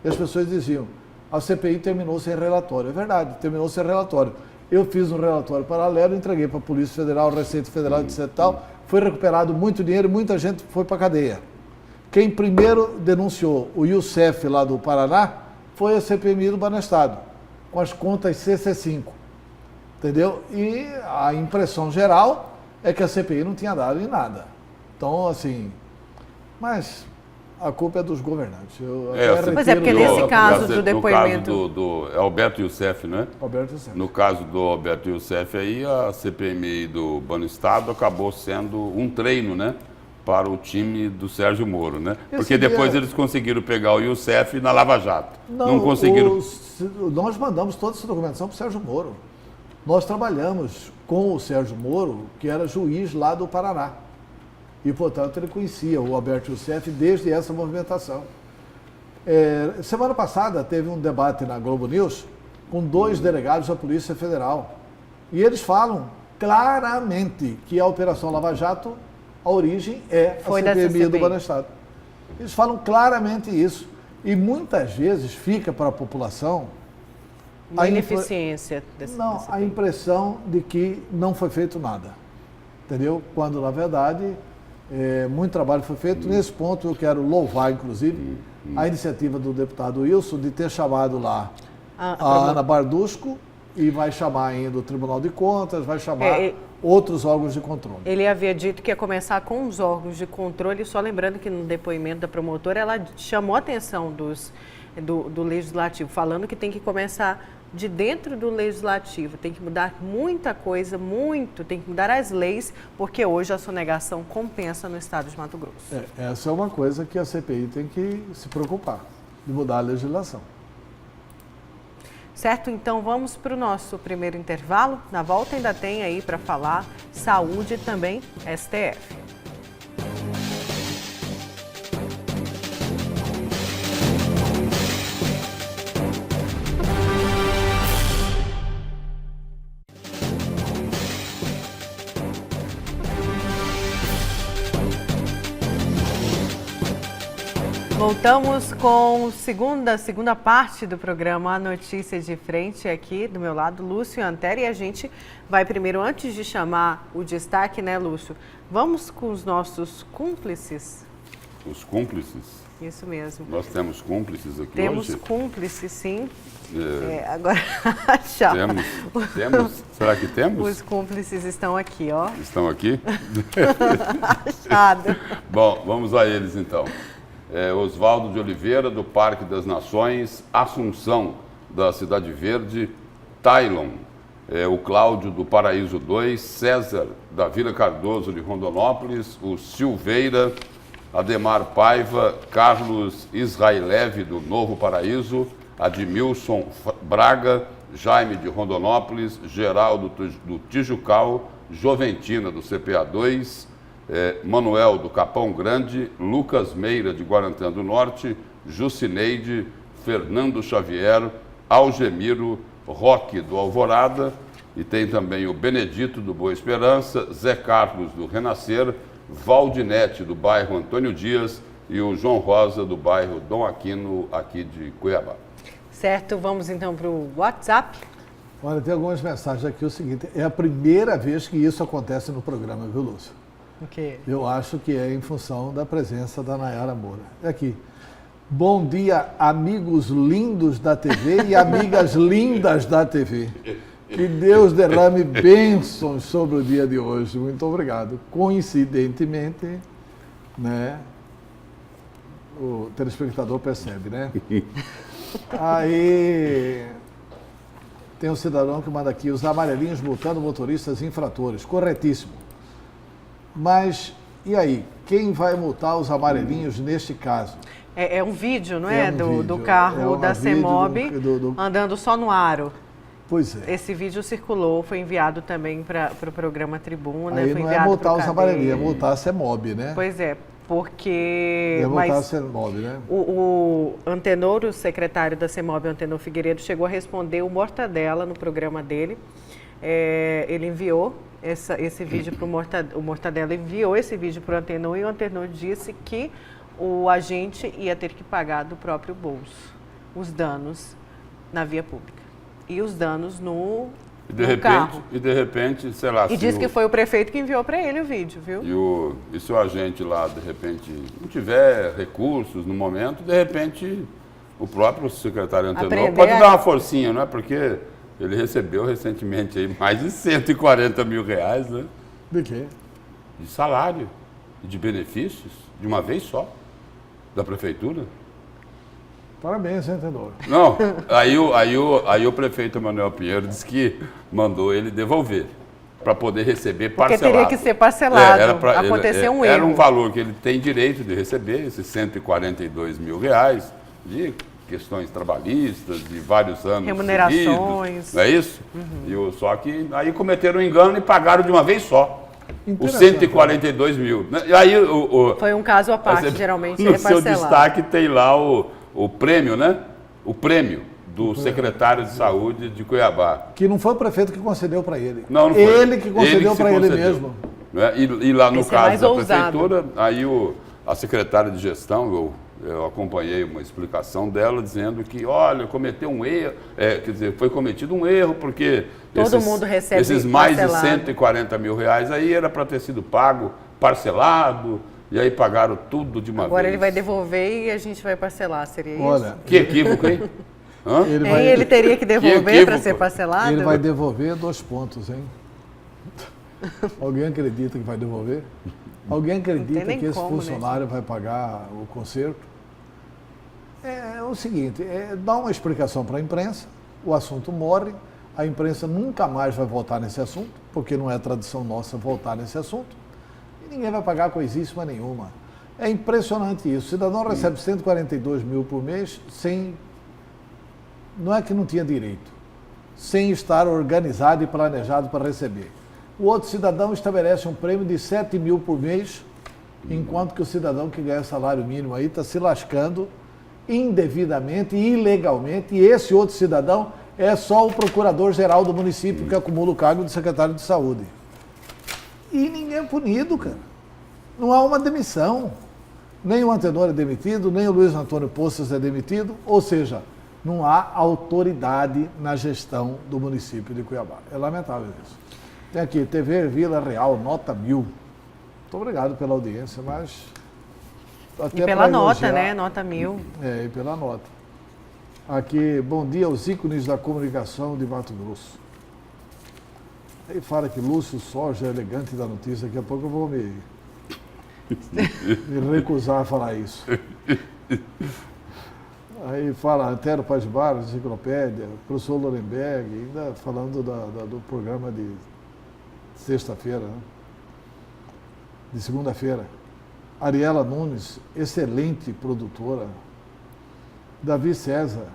e as pessoas diziam, a CPI terminou sem relatório. É verdade, terminou sem relatório. Eu fiz um relatório paralelo, entreguei para a Polícia Federal, Receita Federal, etc. e tal. Foi recuperado muito dinheiro e muita gente foi para a cadeia. Quem primeiro denunciou o Youssef lá do Paraná foi a CPMI do Banestado, com as contas CC5. Entendeu? E a impressão geral é que a CPI não tinha dado em nada. Então, assim, mas a culpa é dos governantes. Mas é porque nesse caso do depoimento... No caso do Alberto Youssef, né? Alberto Youssef. No caso do Alberto Youssef aí, a CPMI do Banestado acabou sendo um treino, né? Para o time do Sérgio Moro, né? Porque depois eles conseguiram pegar o Youssef na Lava Jato. Não conseguiram... Nós mandamos toda essa documentação para o Sérgio Moro. Nós trabalhamos com o Sérgio Moro, que era juiz lá do Paraná. E, portanto, ele conhecia o Alberto Youssef desde essa movimentação. Semana passada teve um debate na Globo News com 2 delegados da Polícia Federal. E eles falam claramente que a Operação Lava Jato, a origem é a CPMI do Banestado. Eles falam claramente isso. E muitas vezes fica para a população a ineficiência dessa a impressão de que não foi feito nada. Entendeu? Quando, na verdade... muito trabalho foi feito. Nesse ponto eu quero louvar, inclusive, a iniciativa do deputado Wilson de ter chamado lá a Ana Bardusco e vai chamar ainda o Tribunal de Contas, vai chamar outros órgãos de controle. Ele havia dito que ia começar com os órgãos de controle, só lembrando que no depoimento da promotora ela chamou a atenção do Legislativo, falando que tem que começar de dentro do Legislativo, tem que mudar muita coisa, tem que mudar as leis, porque hoje a sonegação compensa no estado de Mato Grosso. Essa é uma coisa que a CPI tem que se preocupar, de mudar a legislação. Certo? Então vamos para o nosso primeiro intervalo. Na volta ainda tem aí para falar saúde e também STF. Voltamos com a segunda parte do programa A Notícia de Frente, aqui do meu lado, Lúcio Antero, e a gente vai primeiro, antes de chamar o destaque, né, Lúcio, vamos com os nossos cúmplices? Os cúmplices? Isso mesmo. Nós temos cúmplices aqui temos hoje? Temos cúmplices, sim. Agora, tchau. Temos? Será que temos? Os cúmplices estão aqui, ó. Estão aqui? Achado. Bom, vamos a eles então. Oswaldo de Oliveira, do Parque das Nações, Assunção, da Cidade Verde, Tailon, o Cláudio, do Paraíso 2, César, da Vila Cardoso, de Rondonópolis, o Silveira, Ademar Paiva, Carlos Israelev, do Novo Paraíso, Admilson Braga, Jaime, de Rondonópolis, Geraldo, do Tijucal, Joventina, do CPA 2, Manuel, do Capão Grande, Lucas Meira, de Guarantã do Norte, Jucineide, Fernando Xavier, Algemiro, Roque, do Alvorada, E tem também o Benedito do Boa Esperança, Zé Carlos do Renascer, Valdinete do bairro Antônio Dias e o João Rosa do bairro Dom Aquino, aqui de Cuiabá. Certo, vamos então para o WhatsApp. Olha, tem algumas mensagens aqui. O seguinte, é a primeira vez que isso acontece no programa, viu, Lúcio? O quê? Eu acho que é em função da presença da Nayara Moura. É aqui. Bom dia, amigos lindos da TV e amigas lindas da TV. Que Deus derrame bênçãos sobre o dia de hoje. Muito obrigado. Coincidentemente, né, o telespectador percebe, né? Aí tem um cidadão que manda aqui, os amarelinhos multando motoristas infratores. Corretíssimo. Mas, e aí? Quem vai multar os amarelinhos neste caso? É um vídeo, não é? Um vídeo. Do carro da vídeo CEMOB andando só no aro. Pois é. Esse vídeo circulou, foi enviado também para o programa Tribuna. Aí foi não enviado é multar pro os amarelinhos, é multar a CEMOB, né? Pois é, porque... É multar a Mas CEMOB, né? o Antenor, o secretário da CEMOB, Antenor Figueiredo, chegou a responder o Mortadela no programa dele. Ele enviou esse vídeo para o Mortadela, enviou esse vídeo para o Antenor e o Antenor disse que o agente ia ter que pagar do próprio bolso os danos na via pública e os danos no carro. E de repente, sei lá... E disse que foi o prefeito que enviou para ele o vídeo, viu? E se o agente lá, de repente, não tiver recursos no momento, de repente, o próprio secretário Antenor pode dar uma forcinha, não é? Porque ele recebeu recentemente aí mais de 140 mil reais, né? De quê? De salário e de benefícios, de uma vez só, da prefeitura. Parabéns, hein, Antenor? Não, aí o prefeito Manuel Pinheiro disse que mandou ele devolver, para poder receber parcelado. Porque teria que ser parcelado, aconteceu um erro. Era um valor que ele tem direito de receber, esses 142 mil reais, de questões trabalhistas, de vários anos remunerações. Seguidos, não é isso? Uhum. Só que aí cometeram um engano e pagaram de uma vez só. Os 142 mil. E aí, foi um caso à parte, geralmente no é parcelado. seu destaque tem lá o prêmio, né? O prêmio do secretário de Saúde de Cuiabá. Que não foi o prefeito que concedeu para ele. Não foi. Ele que concedeu para ele mesmo. Né? E lá no Esse caso da ousado. prefeitura, aí a secretária de gestão, eu acompanhei uma explicação dela dizendo que, olha, cometeu um erro, quer dizer, foi cometido um erro porque todo mundo recebe esses mais parcelado. de 140 mil reais aí era para ter sido pago parcelado, e aí pagaram tudo de uma vez. Agora ele vai devolver e a gente vai parcelar, seria isso? Olha, que equívoco, hein? Hã? Ele teria que devolver para ser parcelado? Ele vai devolver 2 pontos, hein? Alguém acredita que vai devolver? Alguém acredita que esse funcionário vai pagar o conserto? É o seguinte, dá uma explicação para a imprensa, o assunto morre, a imprensa nunca mais vai voltar nesse assunto, porque não é tradição nossa voltar nesse assunto, e ninguém vai pagar coisíssima nenhuma. É impressionante isso. O cidadão recebe 142 mil por mês sem... Não é que não tinha direito, sem estar organizado e planejado para receber. O outro cidadão estabelece um prêmio de 7 mil por mês, enquanto que o cidadão que ganha salário mínimo aí está se lascando indevidamente e ilegalmente, e esse outro cidadão é só o procurador-geral do município que acumula o cargo de secretário de saúde. E ninguém é punido, cara. Não há uma demissão. Nem o Antenor é demitido, nem o Luiz Antônio Poças é demitido, ou seja, não há autoridade na gestão do município de Cuiabá. É lamentável isso. Tem aqui, TV Vila Real, nota 1000. Muito obrigado pela audiência, mas... E pela nota, né? Nota 1000. E pela nota. Aqui, bom dia aos ícones da comunicação de Mato Grosso. Aí fala que Lúcio Soja é elegante da notícia, daqui a pouco eu vou me recusar a falar isso. Aí fala Antero Paz de Barros, Enciclopédia, professor Lorenberg, ainda falando do programa de sexta-feira, né? De segunda-feira. Ariela Nunes, excelente produtora. Davi César.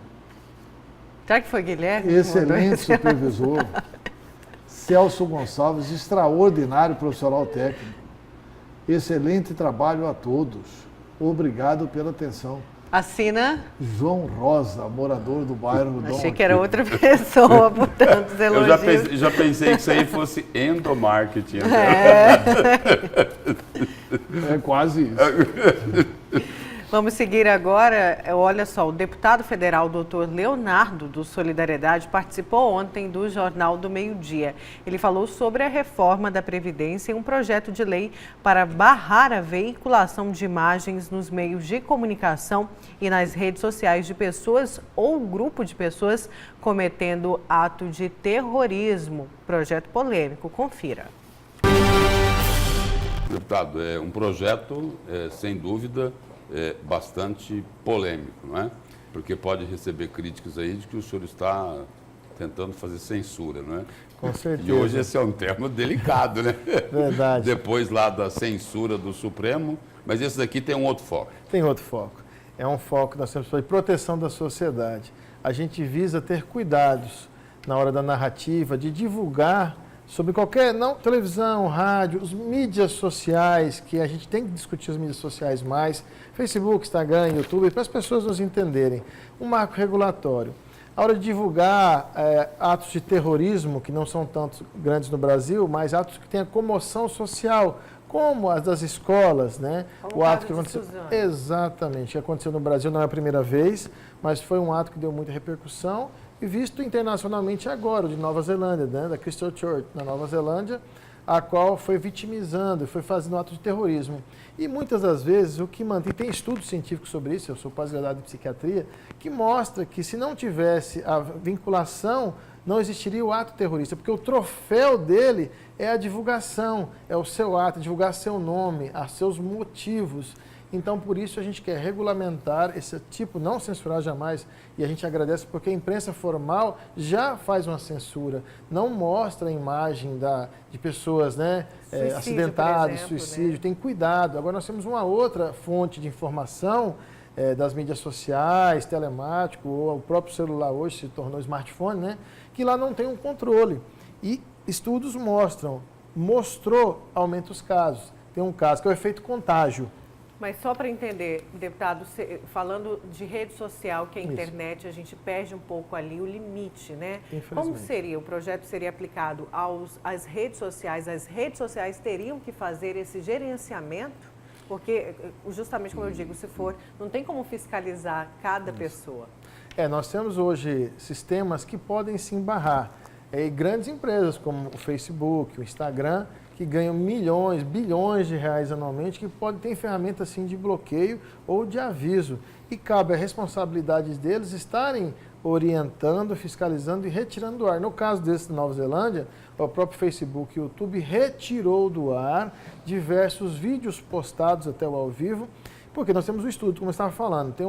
Será que foi Guilherme? Excelente supervisor. Celso Gonçalves, extraordinário profissional técnico. Excelente trabalho a todos. Obrigado pela atenção. Assina. João Rosa, morador do bairro do Achei que era outra pessoa, portanto, os Eu elogios. já pensei que isso aí fosse endomarketing. É quase isso. Vamos seguir agora. Olha só, o deputado federal Dr. Leonardo, do Solidariedade, participou ontem do Jornal do Meio-Dia. Ele falou sobre a reforma da Previdência e um projeto de lei para barrar a veiculação de imagens nos meios de comunicação e nas redes sociais de pessoas ou grupo de pessoas cometendo ato de terrorismo. Projeto polêmico. Confira. Deputado, é um projeto, sem dúvida, bastante polêmico, não é? Porque pode receber críticas aí de que o senhor está tentando fazer censura, não é? Com certeza. E hoje esse é um termo delicado, né? Verdade. Depois lá da censura do Supremo, mas esse daqui tem um outro foco. Tem outro foco. É um foco que nós temos para proteção da sociedade. A gente visa ter cuidados na hora da narrativa, de divulgar sobre qualquer, não televisão, rádio, as mídias sociais, que a gente tem que discutir as mídias sociais mais, Facebook, Instagram, YouTube, para as pessoas nos entenderem. Um marco regulatório. A hora de divulgar atos de terrorismo, que não são tantos grandes no Brasil, mas atos que tenham comoção social, como as das escolas, né? Como o ato que caso aconteceu. de Suzano. Exatamente, que aconteceu no Brasil não é a primeira vez, mas foi um ato que deu muita repercussão e visto internacionalmente agora, o de Nova Zelândia, né? Da Christian Church, na Nova Zelândia, a qual foi vitimizando, foi fazendo atos de terrorismo. E muitas das vezes o que mantém, tem estudos científicos sobre isso, eu sou pós-graduado em psiquiatria, que mostra que se não tivesse a vinculação, não existiria o ato terrorista, porque o troféu dele é a divulgação, é o seu ato, divulgar seu nome, os seus motivos. Então, por isso, a gente quer regulamentar esse tipo, não censurar jamais, e a gente agradece porque a imprensa formal já faz uma censura, não mostra a imagem de pessoas, né, Suicídio, acidentadas, por exemplo, suicídio, né? tem cuidado. Agora, nós temos uma outra fonte de informação das mídias sociais, telemático, ou o próprio celular hoje se tornou smartphone, né, que lá não tem um controle. E estudos mostrou aumento dos casos. Tem um caso que é o efeito contágio. Mas só para entender, deputado, falando de rede social, que é a Isso. internet, a gente perde um pouco ali o limite, né? Infelizmente. Como seria? O projeto seria aplicado às redes sociais? As redes sociais teriam que fazer esse gerenciamento? Porque, justamente como eu digo, se for, não tem como fiscalizar cada pessoa. Nós temos hoje sistemas que podem se embarrar. E grandes empresas como o Facebook, o Instagram, que ganham milhões, bilhões de reais anualmente, que podem ter ferramentas assim de bloqueio ou de aviso. E cabe a responsabilidade deles estarem orientando, fiscalizando e retirando do ar. No caso desse da Nova Zelândia, o próprio Facebook e o YouTube retirou do ar diversos vídeos postados até o ao vivo, porque nós temos um estudo, como eu estava falando, tem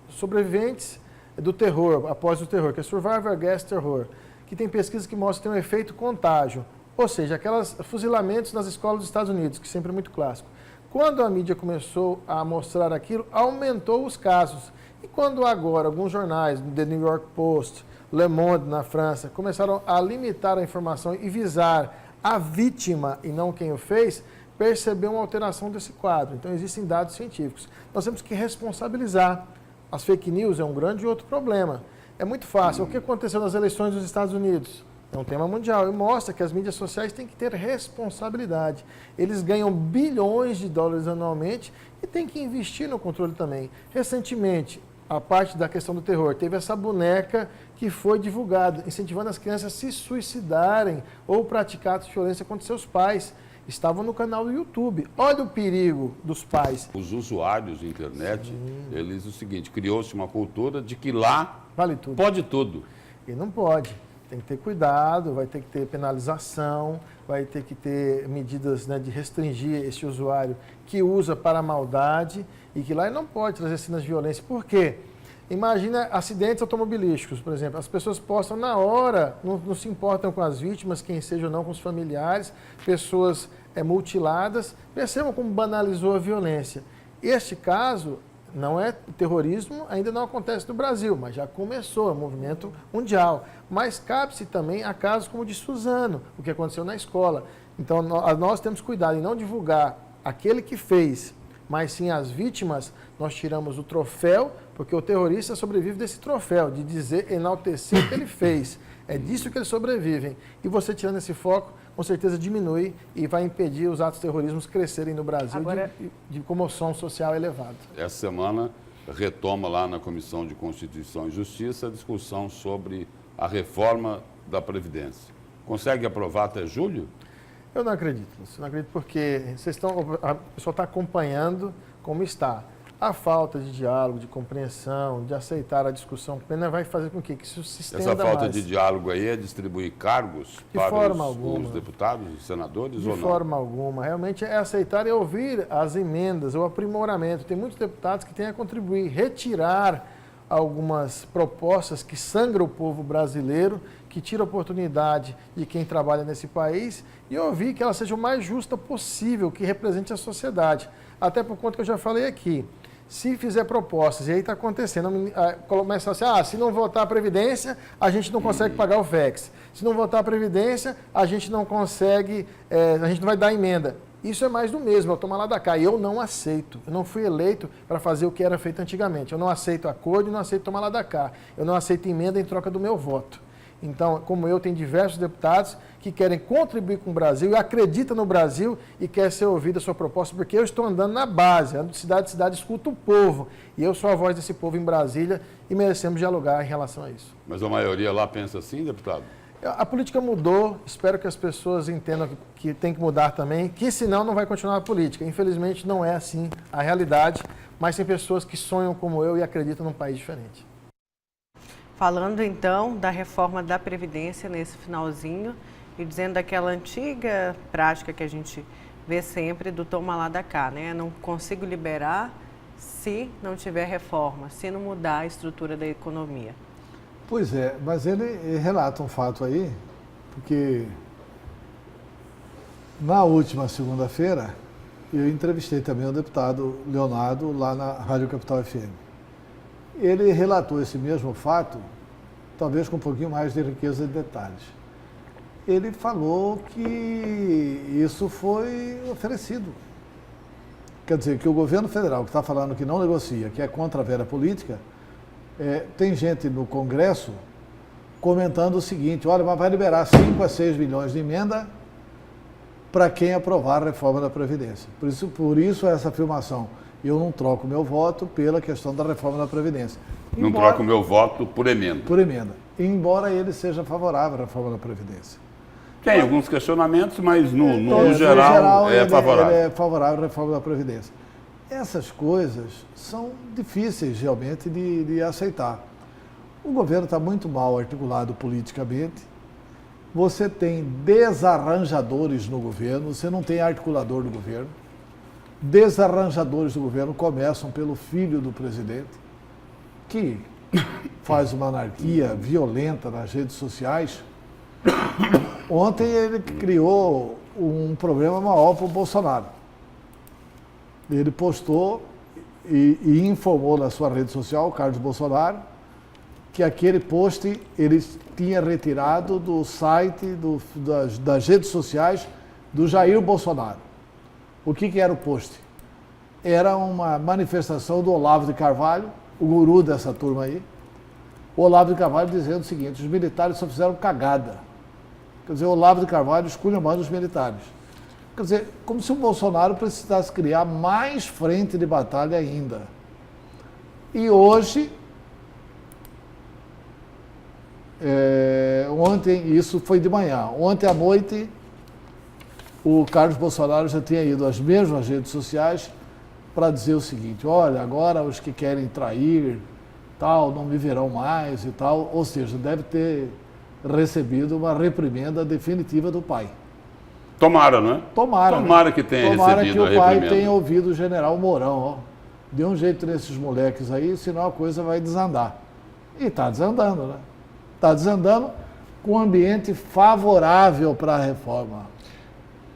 sobreviventes do terror, após o terror, que é Survivor Against Terror, que tem pesquisas que mostram que tem um efeito contágio. Ou seja, aqueles fuzilamentos nas escolas dos Estados Unidos, que sempre é muito clássico. Quando a mídia começou a mostrar aquilo, aumentou os casos. E quando agora alguns jornais, The New York Post, Le Monde na França, começaram a limitar a informação e visar a vítima e não quem o fez, percebeu uma alteração desse quadro. Então existem dados científicos. Nós temos que responsabilizar. As fake news é um grande outro problema. É muito fácil. O que aconteceu nas eleições dos Estados Unidos? É um tema mundial e mostra que as mídias sociais têm que ter responsabilidade. Eles ganham bilhões de dólares anualmente e têm que investir no controle também. Recentemente, a parte da questão do terror, teve essa boneca que foi divulgada, incentivando as crianças a se suicidarem ou praticar atos de violência contra seus pais. Estavam no canal do YouTube. Olha o perigo dos pais. Os usuários de internet, eles, o seguinte, criou-se uma cultura de que lá Vale tudo. pode tudo. E não pode. Tem que ter cuidado, vai ter que ter penalização, vai ter que ter medidas, né, de restringir esse usuário que usa para a maldade e que lá ele não pode trazer cenas de violência. Por quê? Imagina acidentes automobilísticos, por exemplo. As pessoas postam na hora, não se importam com as vítimas, quem seja ou não, com os familiares, pessoas mutiladas. Percebam como banalizou a violência. Este caso não é terrorismo, ainda não acontece no Brasil, mas já começou, é um movimento mundial. Mas cabe-se também a casos como o de Suzano, o que aconteceu na escola. Então, nós temos cuidado em não divulgar aquele que fez, mas sim as vítimas, nós tiramos o troféu, porque o terrorista sobrevive desse troféu, de dizer, enaltecer o que ele fez. É disso que eles sobrevivem. E você tirando esse foco, com certeza diminui e vai impedir os atos terroristas crescerem no Brasil de comoção social elevada. Essa semana retoma lá na Comissão de Constituição e Justiça a discussão sobre a reforma da Previdência. Consegue aprovar até julho? Eu não acredito, não acredito porque a pessoa está acompanhando como está. A falta de diálogo, de compreensão, de aceitar a discussão plena vai fazer com que isso se estenda mais. Essa falta de diálogo aí é distribuir cargos para os deputados, os senadores ou não? De forma alguma. Realmente é aceitar e ouvir as emendas, o aprimoramento. Tem muitos deputados que têm a contribuir, retirar algumas propostas que sangram o povo brasileiro, que tira a oportunidade de quem trabalha nesse país e ouvir que ela seja o mais justa possível, que represente a sociedade. Até por conta que eu já falei aqui, se fizer propostas, e aí está acontecendo, começa assim, se não votar a Previdência, a gente não consegue pagar o FEX. Se não votar a Previdência, a gente não consegue, a gente não vai dar emenda. Isso é mais do mesmo, é o tomar lá da cá. E eu não aceito. Eu não fui eleito para fazer o que era feito antigamente. Eu não aceito acordo e não aceito tomar lá da cá. Eu não aceito emenda em troca do meu voto. Então, como eu, tem diversos deputados que querem contribuir com o Brasil e acreditam no Brasil e quer ser ouvida a sua proposta, porque eu estou andando na base, ando de cidade em cidade, escuto o povo. E eu sou a voz desse povo em Brasília e merecemos dialogar em relação a isso. Mas a maioria lá pensa assim, deputado? A política mudou, espero que as pessoas entendam que tem que mudar também, que senão não vai continuar a política. Infelizmente não é assim a realidade, mas tem pessoas que sonham como eu e acreditam num país diferente. Falando então da reforma da Previdência nesse finalzinho e dizendo daquela antiga prática que a gente vê sempre do toma lá da cá, né? Não consigo liberar se não tiver reforma, se não mudar a estrutura da economia. Pois é, mas ele relata um fato aí, porque na última segunda-feira eu entrevistei também o deputado Leonardo lá na Rádio Capital FM. Ele relatou esse mesmo fato, talvez com um pouquinho mais de riqueza de detalhes. Ele falou que isso foi oferecido. Quer dizer, que o governo federal, que está falando que não negocia, que é contra a vera política, tem gente no Congresso comentando o seguinte, olha, mas vai liberar 5 a 6 milhões de emenda para quem aprovar a reforma da Previdência. Por isso essa afirmação. Eu não troco meu voto pela questão da reforma da Previdência. Não troco meu voto por emenda. Por emenda. Embora ele seja favorável à reforma da Previdência. Tem alguns questionamentos, mas no geral é favorável. Ele é favorável à reforma da Previdência. Essas coisas são difíceis realmente de aceitar. O governo está muito mal articulado politicamente. Você tem desarranjadores no governo, você não tem articulador do governo. Desarranjadores do governo começam pelo filho do presidente, que faz uma anarquia violenta nas redes sociais. Ontem ele criou um problema maior para o Bolsonaro. Ele postou e informou na sua rede social, o Carlos Bolsonaro, que aquele post ele tinha retirado do site, das redes sociais do Jair Bolsonaro. O que era o post? Era uma manifestação do Olavo de Carvalho, o guru dessa turma aí. O Olavo de Carvalho dizendo o seguinte, os militares só fizeram cagada. Quer dizer, o Olavo de Carvalho esculhambando os militares. Quer dizer, como se o Bolsonaro precisasse criar mais frente de batalha ainda. E hoje, ontem, isso foi de manhã, ontem à noite, o Carlos Bolsonaro já tinha ido às mesmas redes sociais para dizer o seguinte, olha, agora os que querem trair, tal, não me verão mais e tal, ou seja, deve ter recebido uma reprimenda definitiva do pai. Tomara, não é? Tomara. Tomara que tenha recebido a reprimenda. Tomara que o pai tenha ouvido o general Mourão, ó. Dê um jeito nesses moleques aí, senão a coisa vai desandar. E está desandando, né? Está desandando com um ambiente favorável para a reforma.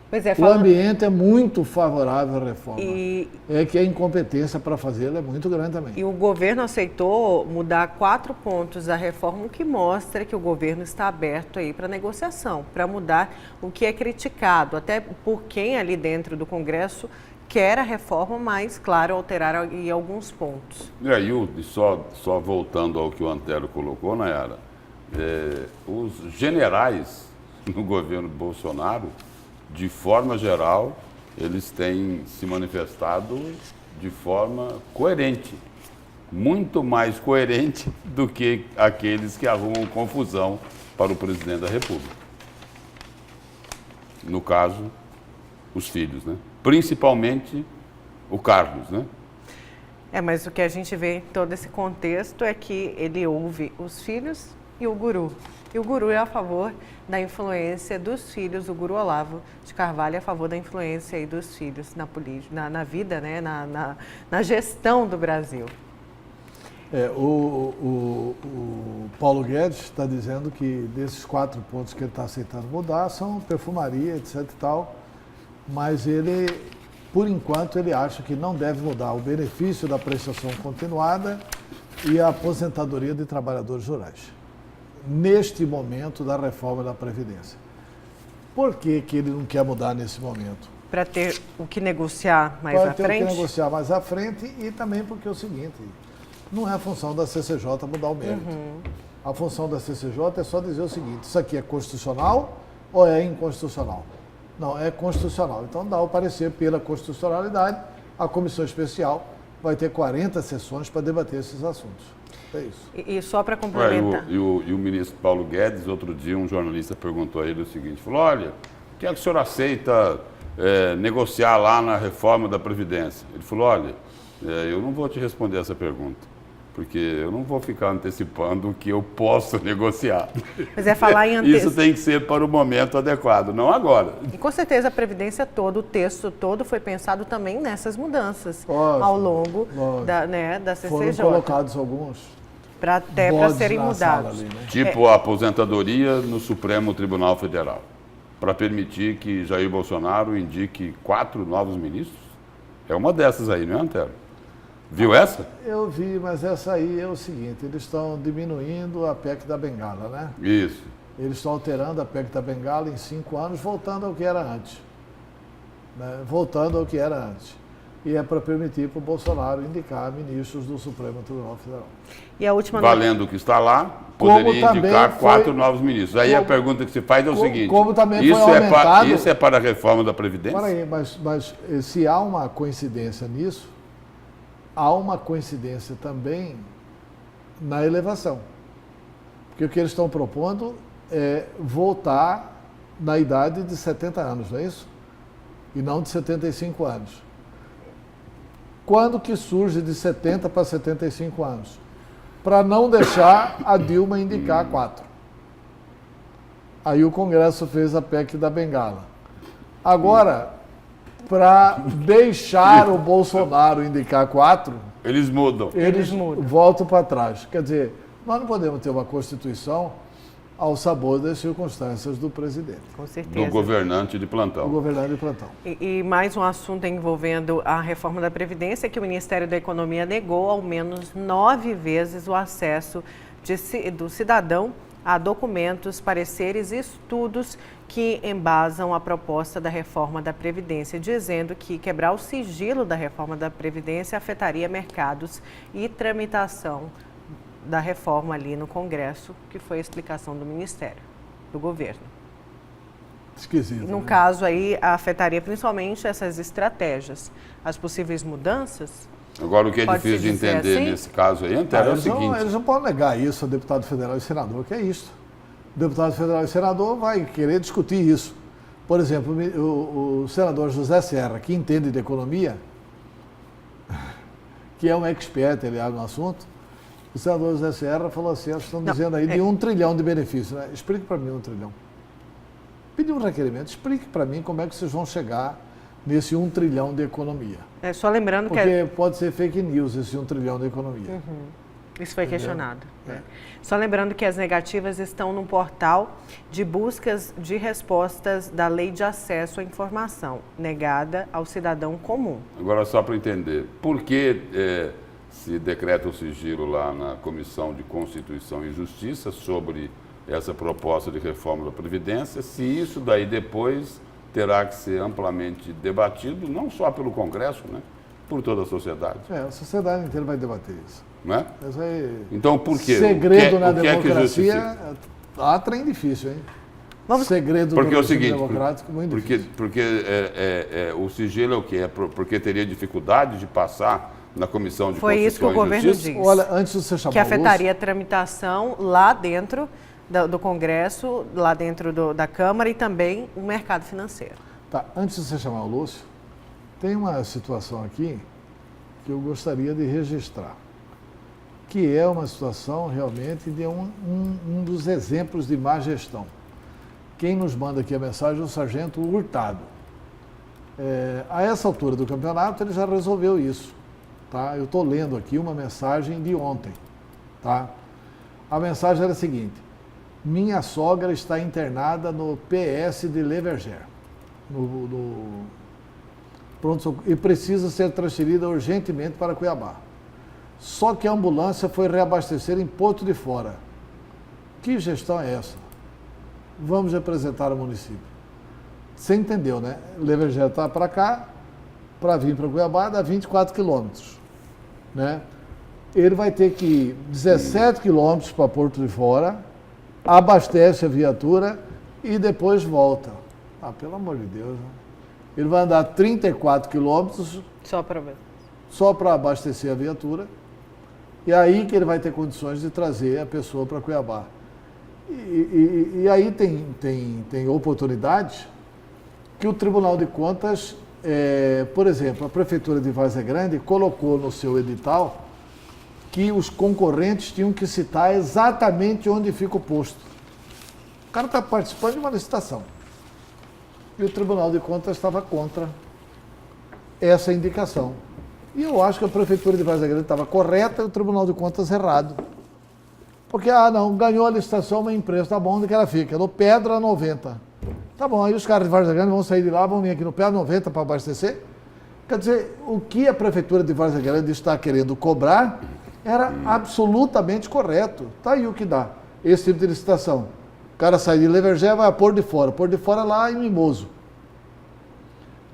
Pois é, O ambiente é muito favorável à reforma. E É que a incompetência para fazê-la é muito grande também. o governo aceitou mudar 4 pontos da reforma, o que mostra que o governo está aberto aí para negociação, para mudar o que é criticado, até por quem ali dentro do Congresso quer a reforma, mas, claro, alterar em alguns pontos. E aí, só voltando ao que o Antero colocou, Nayara, os generais no governo Bolsonaro, de forma geral, eles têm se manifestado de forma coerente, muito mais coerente do que aqueles que arrumam confusão para o presidente da República. No caso, os filhos, né? Principalmente o Carlos, né? Mas o que a gente vê em todo esse contexto é que ele ouve os filhos e o guru. E o guru é a favor da influência dos filhos, o guru Olavo de Carvalho é a favor da influência aí dos filhos na política, na vida, né? na gestão do Brasil. O Paulo Guedes está dizendo que desses 4 pontos que ele está aceitando mudar são perfumaria, etc e tal, mas ele, por enquanto, ele acha que não deve mudar o benefício da prestação continuada e a aposentadoria de trabalhadores rurais, neste momento da reforma da Previdência. Por que ele não quer mudar nesse momento? Para ter o que negociar mais à frente? Para ter o que negociar mais à frente e também porque é o seguinte, não é a função da CCJ mudar o mérito. A função da CCJ é só dizer o seguinte, isso aqui é constitucional ou é inconstitucional? Não, é constitucional. Então dá o parecer pela constitucionalidade, a comissão especial vai ter 40 sessões para debater esses assuntos. É isso. E só para complementar. E o ministro Paulo Guedes, outro dia, um jornalista perguntou a ele o seguinte, falou, olha, o que é que o senhor aceita negociar lá na reforma da Previdência? Ele falou, olha, eu não vou te responder essa pergunta, porque eu não vou ficar antecipando o que eu posso negociar. Mas é falar em Isso tem que ser para o momento adequado, não agora. E com certeza a Previdência toda, o texto todo foi pensado também nessas mudanças ao longo da CCJ. Foram colocados alguns para serem mudados. Ali, né? Tipo a aposentadoria no Supremo Tribunal Federal, para permitir que Jair Bolsonaro indique 4 novos ministros. É uma dessas aí, não é, Antero? Viu essa? Eu vi, mas essa aí é o seguinte, eles estão diminuindo a PEC da Bengala, né? Isso. Eles estão alterando a PEC da Bengala em 5 anos, voltando ao que era antes. Né? Voltando ao que era antes. E é para permitir para o Bolsonaro indicar ministros do Supremo Tribunal Federal. E a última valendo o que está lá, poderia indicar 4 novos ministros. Aí a pergunta que se faz é o seguinte, como também foi aumentado, isso é para a reforma da Previdência? Para aí, mas se há uma coincidência nisso, há uma coincidência também na elevação. Porque o que eles estão propondo é voltar na idade de 70 anos, não é isso? E não de 75 anos. Quando que surge de 70 para 75 anos? Para não deixar a Dilma indicar 4. Aí o Congresso fez a PEC da Bengala. Agora, para deixar o Bolsonaro indicar 4, eles mudam. Eles voltam para trás. Quer dizer, nós não podemos ter uma Constituição ao sabor das circunstâncias do presidente. Com certeza. Do governante de plantão. Do governante de plantão. E mais um assunto envolvendo a reforma da Previdência, que o Ministério da Economia negou ao menos 9 vezes o acesso do cidadão a documentos, pareceres e estudos que embasam a proposta da reforma da Previdência, dizendo que quebrar o sigilo da reforma da Previdência afetaria mercados e tramitação da reforma ali no Congresso, que foi a explicação do Ministério, do governo. Esquisito. No caso aí, afetaria principalmente essas estratégias. As possíveis mudanças. Agora, o que é difícil de entender assim? Nesse caso aí, Antero, é o seguinte... Eles não podem negar isso ao deputado federal e senador, que é isso. O deputado federal e senador vai querer discutir isso. Por exemplo, o senador José Serra, que entende de economia, que é um expert, aliás, no assunto, o senador José Serra falou assim, eles estão dizendo aí de 1 trilhão de benefícios. Né? Explique para mim 1 trilhão. Pediu um requerimento, explique para mim como é que vocês vão chegar nesse 1 trilhão de economia. Só lembrando Porque pode ser fake news esse 1 trilhão de economia. Isso foi questionado. Só lembrando que as negativas estão no portal de buscas de respostas da Lei de Acesso à Informação, negada ao cidadão comum. Agora, só para entender, por que se decreta o sigilo lá na Comissão de Constituição e Justiça sobre essa proposta de reforma da Previdência, se isso daí depois terá que ser amplamente debatido, não só pelo Congresso, né? Por toda a sociedade. A sociedade inteira vai debater isso. Né? Isso aí, Então, por quê? segredo na o que é que democracia, justifica? trem difícil, hein? Vamos- Segredo Porque é o do regime seguinte, democrático, muito difícil. porque o sigilo é o quê? Porque teria dificuldade de passar na Comissão de Foi isso que o Constituição e governo Justiça? disse. Olha, antes de você chamar Que o afetaria a tramitação lá dentro do Congresso, lá dentro da Câmara e também o mercado financeiro. Tá, antes de você chamar o Lúcio, tem uma situação aqui que eu gostaria de registrar, que é uma situação realmente de um dos exemplos de má gestão. Quem nos manda aqui a mensagem é o Sargento Hurtado. A essa altura do campeonato ele já resolveu isso. Tá? Eu estou lendo aqui uma mensagem de ontem. Tá? A mensagem era a seguinte: minha sogra está internada no PS de Leverger, e precisa ser transferida urgentemente para Cuiabá. Só que a ambulância foi reabastecer em Porto de Fora. Que gestão é essa? Vamos representar o município. Você entendeu, né? Leverger está para cá, para vir para Cuiabá dá 24 quilômetros. Né? Ele vai ter que ir 17 quilômetros para Porto de Fora, abastece a viatura e depois volta. Pelo amor de Deus. Né? Ele vai andar 34 quilômetros Só para ver. só para abastecer a viatura, e aí que ele vai ter condições de trazer a pessoa para Cuiabá. E aí tem oportunidades que o Tribunal de Contas, por exemplo, a Prefeitura de Várzea Grande colocou no seu edital que os concorrentes tinham que citar exatamente onde fica o posto. O cara está participando de uma licitação. E o Tribunal de Contas estava contra essa indicação. E eu acho que a Prefeitura de Várzea Grande estava correta e o Tribunal de Contas errado. Porque, não, ganhou a licitação uma empresa, tá bom, onde que ela fica? No Pedra 90. Tá bom, aí os caras de Várzea Grande vão sair de lá, vão vir aqui no Pedra 90 para abastecer. Quer dizer, o que a Prefeitura de Várzea Grande está querendo cobrar era absolutamente correto. Tá aí o que dá, esse tipo de licitação. O cara sai de Leverger, vai a Porto de Fora lá em Mimoso.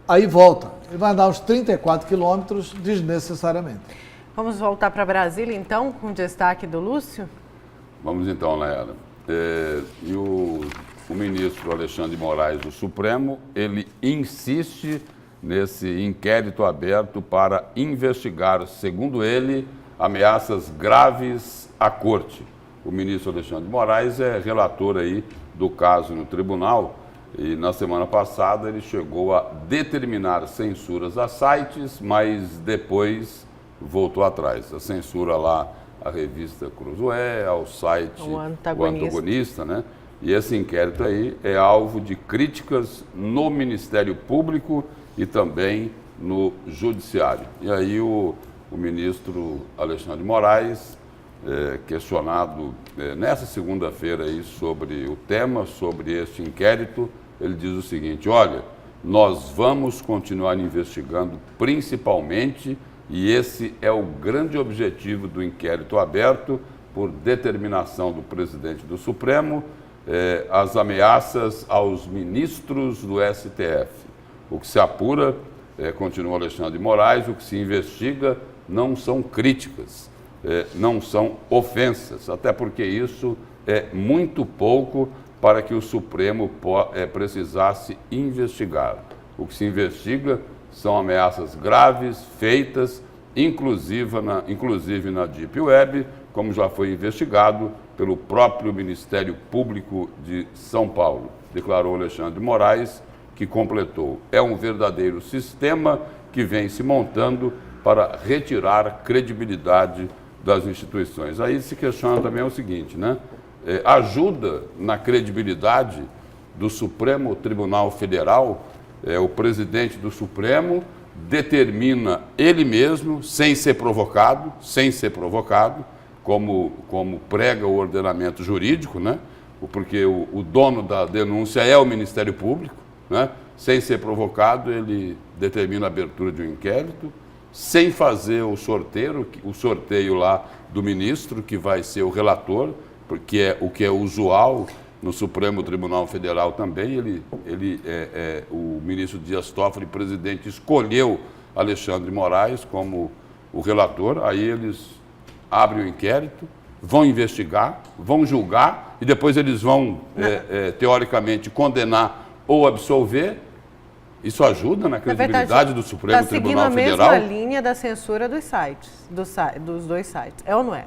Aí volta, ele vai andar uns 34 quilômetros desnecessariamente. Vamos voltar para Brasília, então, com o destaque do Lúcio? Vamos então, Nayara. E o ministro Alexandre de Moraes do Supremo, ele insiste nesse inquérito aberto para investigar, segundo ele, ameaças graves à corte. O ministro Alexandre de Moraes é relator aí do caso no tribunal e na semana passada ele chegou a determinar censuras a sites, mas depois voltou atrás. A censura lá à revista Cruzoé, ao site O O Antagonista. Antagonista, né? E esse inquérito aí é alvo de críticas no Ministério Público e também no Judiciário. E aí o ministro Alexandre de Moraes, questionado nessa segunda-feira aí sobre o tema, sobre este inquérito, ele diz o seguinte: olha, nós vamos continuar investigando principalmente, e esse é o grande objetivo do inquérito aberto, por determinação do presidente do Supremo, as ameaças aos ministros do STF. O que se apura, continua Alexandre de Moraes, o que se investiga não são críticas, não são ofensas, até porque isso é muito pouco para que o Supremo precisasse investigar. O que se investiga são ameaças graves feitas, inclusive na Deep Web, como já foi investigado pelo próprio Ministério Público de São Paulo, declarou Alexandre de Moraes, que completou. É um verdadeiro sistema que vem se montando para retirar credibilidade das instituições. Aí se questiona também o seguinte, né? Ajuda na credibilidade do Supremo Tribunal Federal, o presidente do Supremo determina ele mesmo, sem ser provocado, como prega o ordenamento jurídico, né? Porque o dono da denúncia é o Ministério Público, né? Sem ser provocado, ele determina a abertura de um inquérito, sem fazer o sorteio lá do ministro, que vai ser o relator, porque o que é usual no Supremo Tribunal Federal também. O ministro Dias Toffoli, presidente, escolheu Alexandre Moraes como o relator. Aí eles abrem o inquérito, vão investigar, vão julgar e depois eles vão, teoricamente, condenar ou absolver. Isso ajuda na credibilidade do Supremo Tribunal Federal? Está seguindo a mesma linha da censura dos sites, dos dois sites. É ou não é?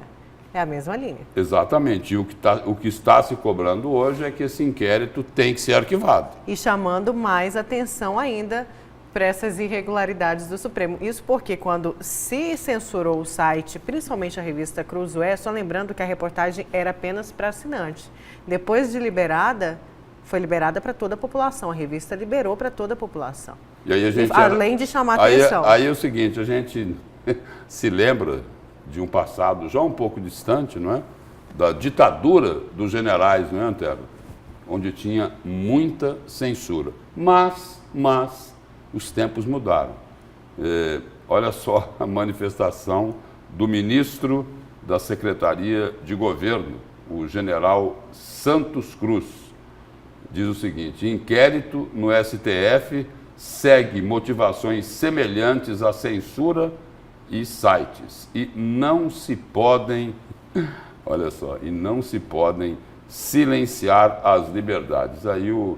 É a mesma linha. Exatamente. E o que está se cobrando hoje é que esse inquérito tem que ser arquivado. E chamando mais atenção ainda para essas irregularidades do Supremo. Isso porque quando se censurou o site, principalmente a revista Cruzoé, só lembrando que a reportagem era apenas para assinantes. Depois de liberada, foi liberada para toda a população. A revista liberou para toda a população. E aí a gente além de chamar atenção. Aí é o seguinte, a gente se lembra de um passado já um pouco distante, não é? Da ditadura dos generais, não é, Antero? Onde tinha muita censura. Mas os tempos mudaram. Olha só a manifestação do ministro da Secretaria de Governo, o general Santos Cruz. Diz o seguinte: inquérito no STF segue motivações semelhantes à censura e sites. E não se podem, olha só, silenciar as liberdades. Aí o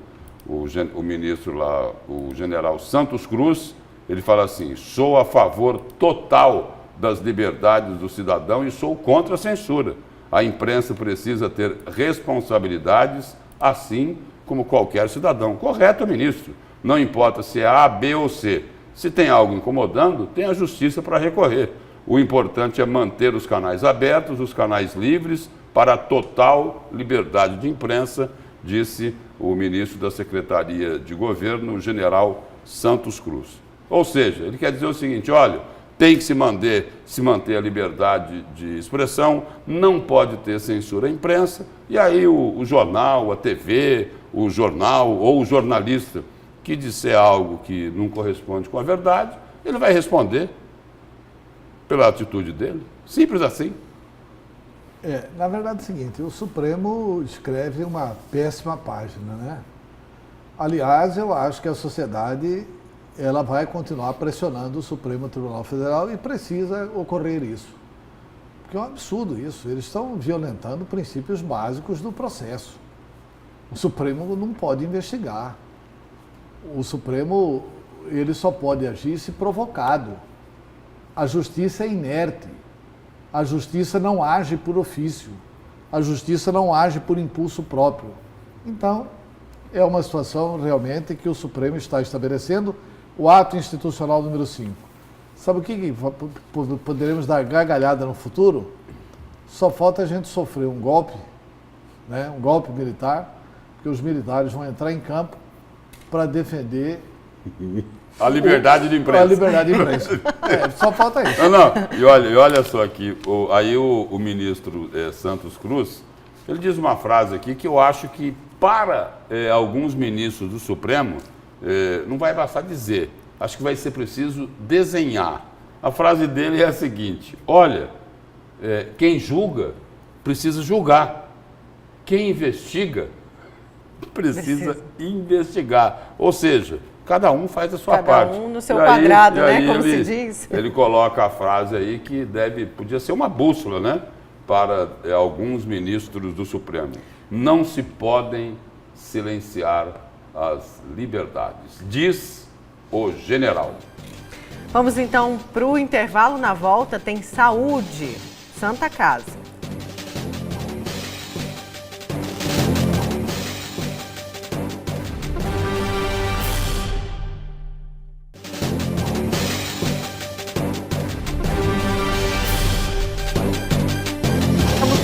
ministro lá, o general Santos Cruz, ele fala assim: sou a favor total das liberdades do cidadão e sou contra a censura. A imprensa precisa ter responsabilidades, assim como qualquer cidadão. Correto, ministro. Não importa se é A, B ou C. Se tem algo incomodando, tem a justiça para recorrer. O importante é manter os canais abertos, os canais livres, para a total liberdade de imprensa, disse o ministro da Secretaria de Governo, o general Santos Cruz. Ou seja, ele quer dizer o seguinte: olha, tem que se manter a liberdade de expressão, não pode ter censura à imprensa, e aí o jornal, a TV, o jornal ou o jornalista que disser algo que não corresponde com a verdade, ele vai responder pela atitude dele. Simples assim. Na verdade é o seguinte, o Supremo escreve uma péssima página, né? Aliás, eu acho que a sociedade ela vai continuar pressionando o Supremo Tribunal Federal e precisa ocorrer isso. Porque é um absurdo isso, eles estão violentando princípios básicos do processo. O Supremo não pode investigar. O Supremo ele só pode agir se provocado. A justiça é inerte. A justiça não age por ofício. A justiça não age por impulso próprio. Então, é uma situação realmente que o Supremo está estabelecendo. O ato institucional número 5. Sabe o que poderemos dar gargalhada no futuro? Só falta a gente sofrer um golpe, né, um golpe militar, que os militares vão entrar em campo para defender a liberdade de imprensa. A liberdade de imprensa. Só falta isso. Não. E olha só aqui, aí o ministro Santos Cruz, ele diz uma frase aqui que eu acho que para alguns ministros do Supremo não vai bastar dizer. Acho que vai ser preciso desenhar. A frase dele é a seguinte: olha, quem julga precisa julgar. Quem investiga precisa investigar. Ou seja, cada um faz a sua parte. Cada um no seu quadrado, né? Como se diz. Ele coloca a frase aí que podia ser uma bússola, né? Para alguns ministros do Supremo. Não se podem silenciar as liberdades, diz o general. Vamos então para o intervalo. Na volta tem saúde, Santa Casa.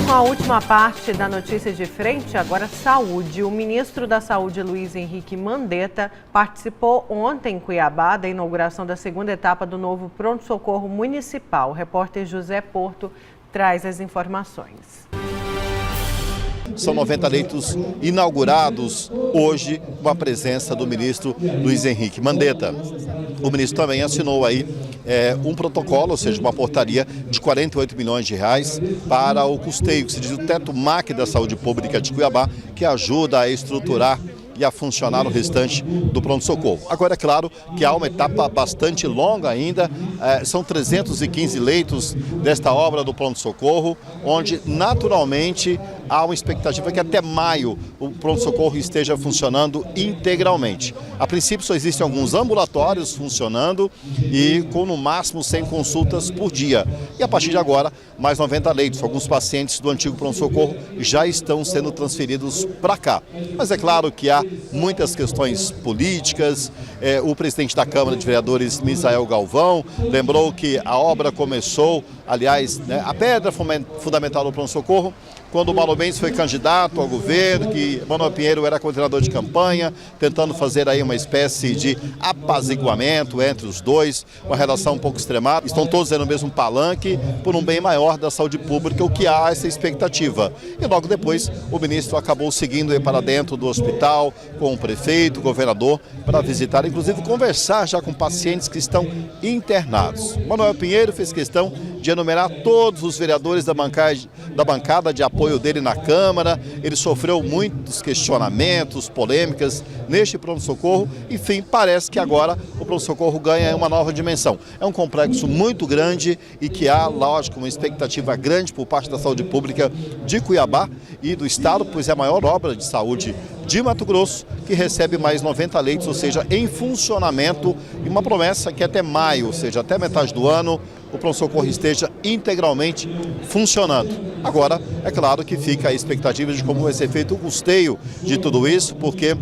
A última parte da notícia de frente, agora saúde. O ministro da Saúde, Luiz Henrique Mandetta, participou ontem em Cuiabá da inauguração da segunda etapa do novo pronto-socorro municipal. O repórter José Porto traz as informações. são 90 leitos inaugurados hoje com a presença do ministro Luiz Henrique Mandetta. O ministro também assinou aí um protocolo, ou seja, uma portaria de 48 milhões de reais para o custeio, que se diz o teto MAC da saúde pública de Cuiabá, que ajuda a estruturar e a funcionar o restante do pronto-socorro. Agora, é claro que há uma etapa bastante longa ainda, são 315 leitos desta obra do pronto-socorro, onde naturalmente há uma expectativa que até maio o pronto-socorro esteja funcionando integralmente. A princípio só existem alguns ambulatórios funcionando e com no máximo 100 consultas por dia. E a partir de agora, mais 90 leitos. Alguns pacientes do antigo pronto-socorro já estão sendo transferidos para cá. Mas é claro que há muitas questões políticas. O presidente da Câmara de Vereadores, Misael Galvão, lembrou que a obra começou, aliás, a pedra fundamental do pronto-socorro, quando o Mauro Mendes foi candidato ao governo, que Manuel Pinheiro era coordenador de campanha, tentando fazer aí uma espécie de apaziguamento entre os dois, uma relação um pouco extremada. Estão todos no mesmo palanque por um bem maior da saúde pública, o que há essa expectativa. E logo depois o ministro acabou seguindo para dentro do hospital com o prefeito, o governador, para visitar, inclusive conversar já com pacientes que estão internados. Manuel Pinheiro fez questão de enumerar todos os vereadores da bancada de apoio dele na Câmara. Ele sofreu muitos questionamentos, polêmicas neste pronto-socorro. Enfim, parece que agora o pronto-socorro ganha uma nova dimensão. É um complexo muito grande e que há, lógico, uma expectativa grande por parte da saúde pública de Cuiabá e do Estado, pois é a maior obra de saúde de Mato Grosso, que recebe mais 90 leitos, ou seja, em funcionamento, e uma promessa que até maio, ou seja, até metade do ano, o pronto-socorro esteja integralmente funcionando. Agora, é claro que fica a expectativa de como vai ser feito o custeio de tudo isso, porque,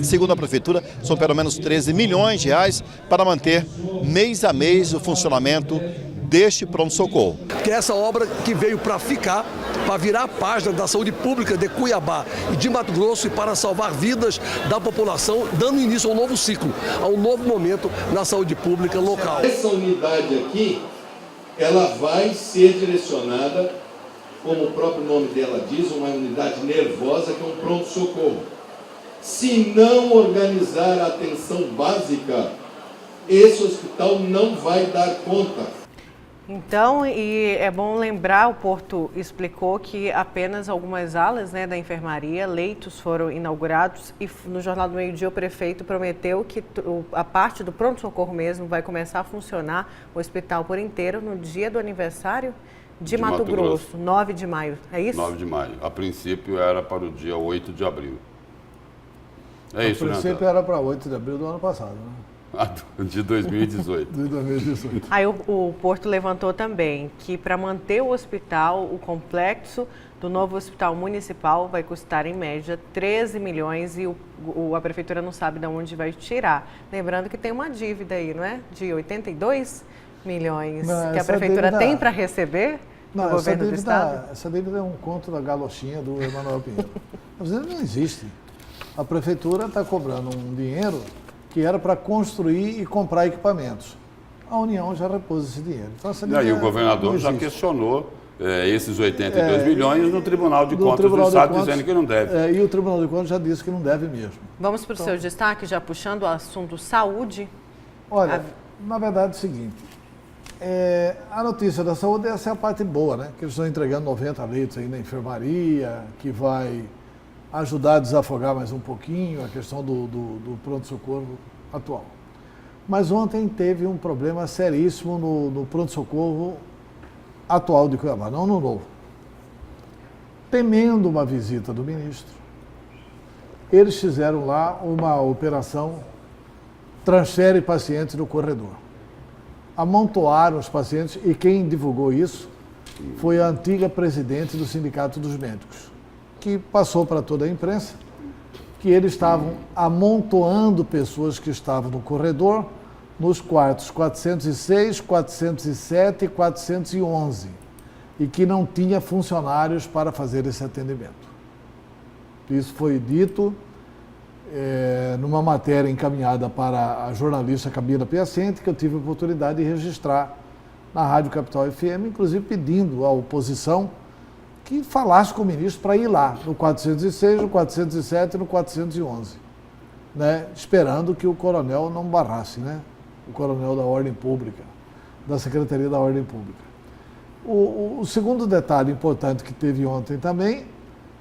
segundo a Prefeitura, são pelo menos 13 milhões de reais para manter mês a mês o funcionamento deste pronto-socorro. Que é essa obra que veio para ficar, para virar a página da saúde pública de Cuiabá e de Mato Grosso e para salvar vidas da população, dando início a um novo ciclo, a um novo momento na saúde pública local. Essa unidade aqui, ela vai ser direcionada, como o próprio nome dela diz, uma unidade nervosa, que é um pronto-socorro. Se não organizar a atenção básica, esse hospital não vai dar conta. Então, e é bom lembrar, o Porto explicou que apenas algumas alas, né, da enfermaria, leitos foram inaugurados, e no Jornal do Meio-Dia o prefeito prometeu que a parte do pronto-socorro mesmo vai começar a funcionar, o hospital por inteiro, no dia do aniversário de Mato Grosso, 9 de maio, é isso? 9 de maio. A princípio era para o dia 8 de abril. É isso, né? A princípio era para 8 de abril do ano passado, né? De 2018. De 2018. Aí o Porto levantou também que para manter o hospital, o complexo do novo hospital municipal vai custar em média 13 milhões e a prefeitura não sabe de onde vai tirar. Lembrando que tem uma dívida aí, não é? De 82 milhões que a prefeitura tem para receber do governo do estado. Essa dívida é um conto da galochinha do Emanuel Pinheiro. Mas ele não existe. A prefeitura está cobrando um dinheiro que era para construir e comprar equipamentos. A União já repôs esse dinheiro. Então, e o governador já questionou esses 82 milhões no Tribunal de Contas do Estado, dizendo que não deve. E o Tribunal de Contas já disse que não deve mesmo. Vamos para o seu destaque, já puxando o assunto saúde. Olha, na verdade é o seguinte, a notícia da saúde, essa é a parte boa, né? Que eles estão entregando 90 leitos aí na enfermaria, que vai ajudar a desafogar mais um pouquinho a questão do pronto-socorro atual. Mas ontem teve um problema seríssimo no pronto-socorro atual de Cuiabá, não no novo. Temendo uma visita do ministro, eles fizeram lá uma operação transfere pacientes no corredor. Amontoaram os pacientes e quem divulgou isso foi a antiga presidente do Sindicato dos Médicos, que passou para toda a imprensa que eles estavam amontoando pessoas que estavam no corredor nos quartos 406, 407 e 411 e que não tinha funcionários para fazer esse atendimento. Isso foi dito numa matéria encaminhada para a jornalista Camila Piacente, que eu tive a oportunidade de registrar na Rádio Capital FM, inclusive pedindo à oposição que falasse com o ministro para ir lá, no 406, no 407 e no 411, né? Esperando que o coronel não barrasse, né? O coronel da Ordem Pública, da Secretaria da Ordem Pública. O segundo detalhe importante que teve ontem também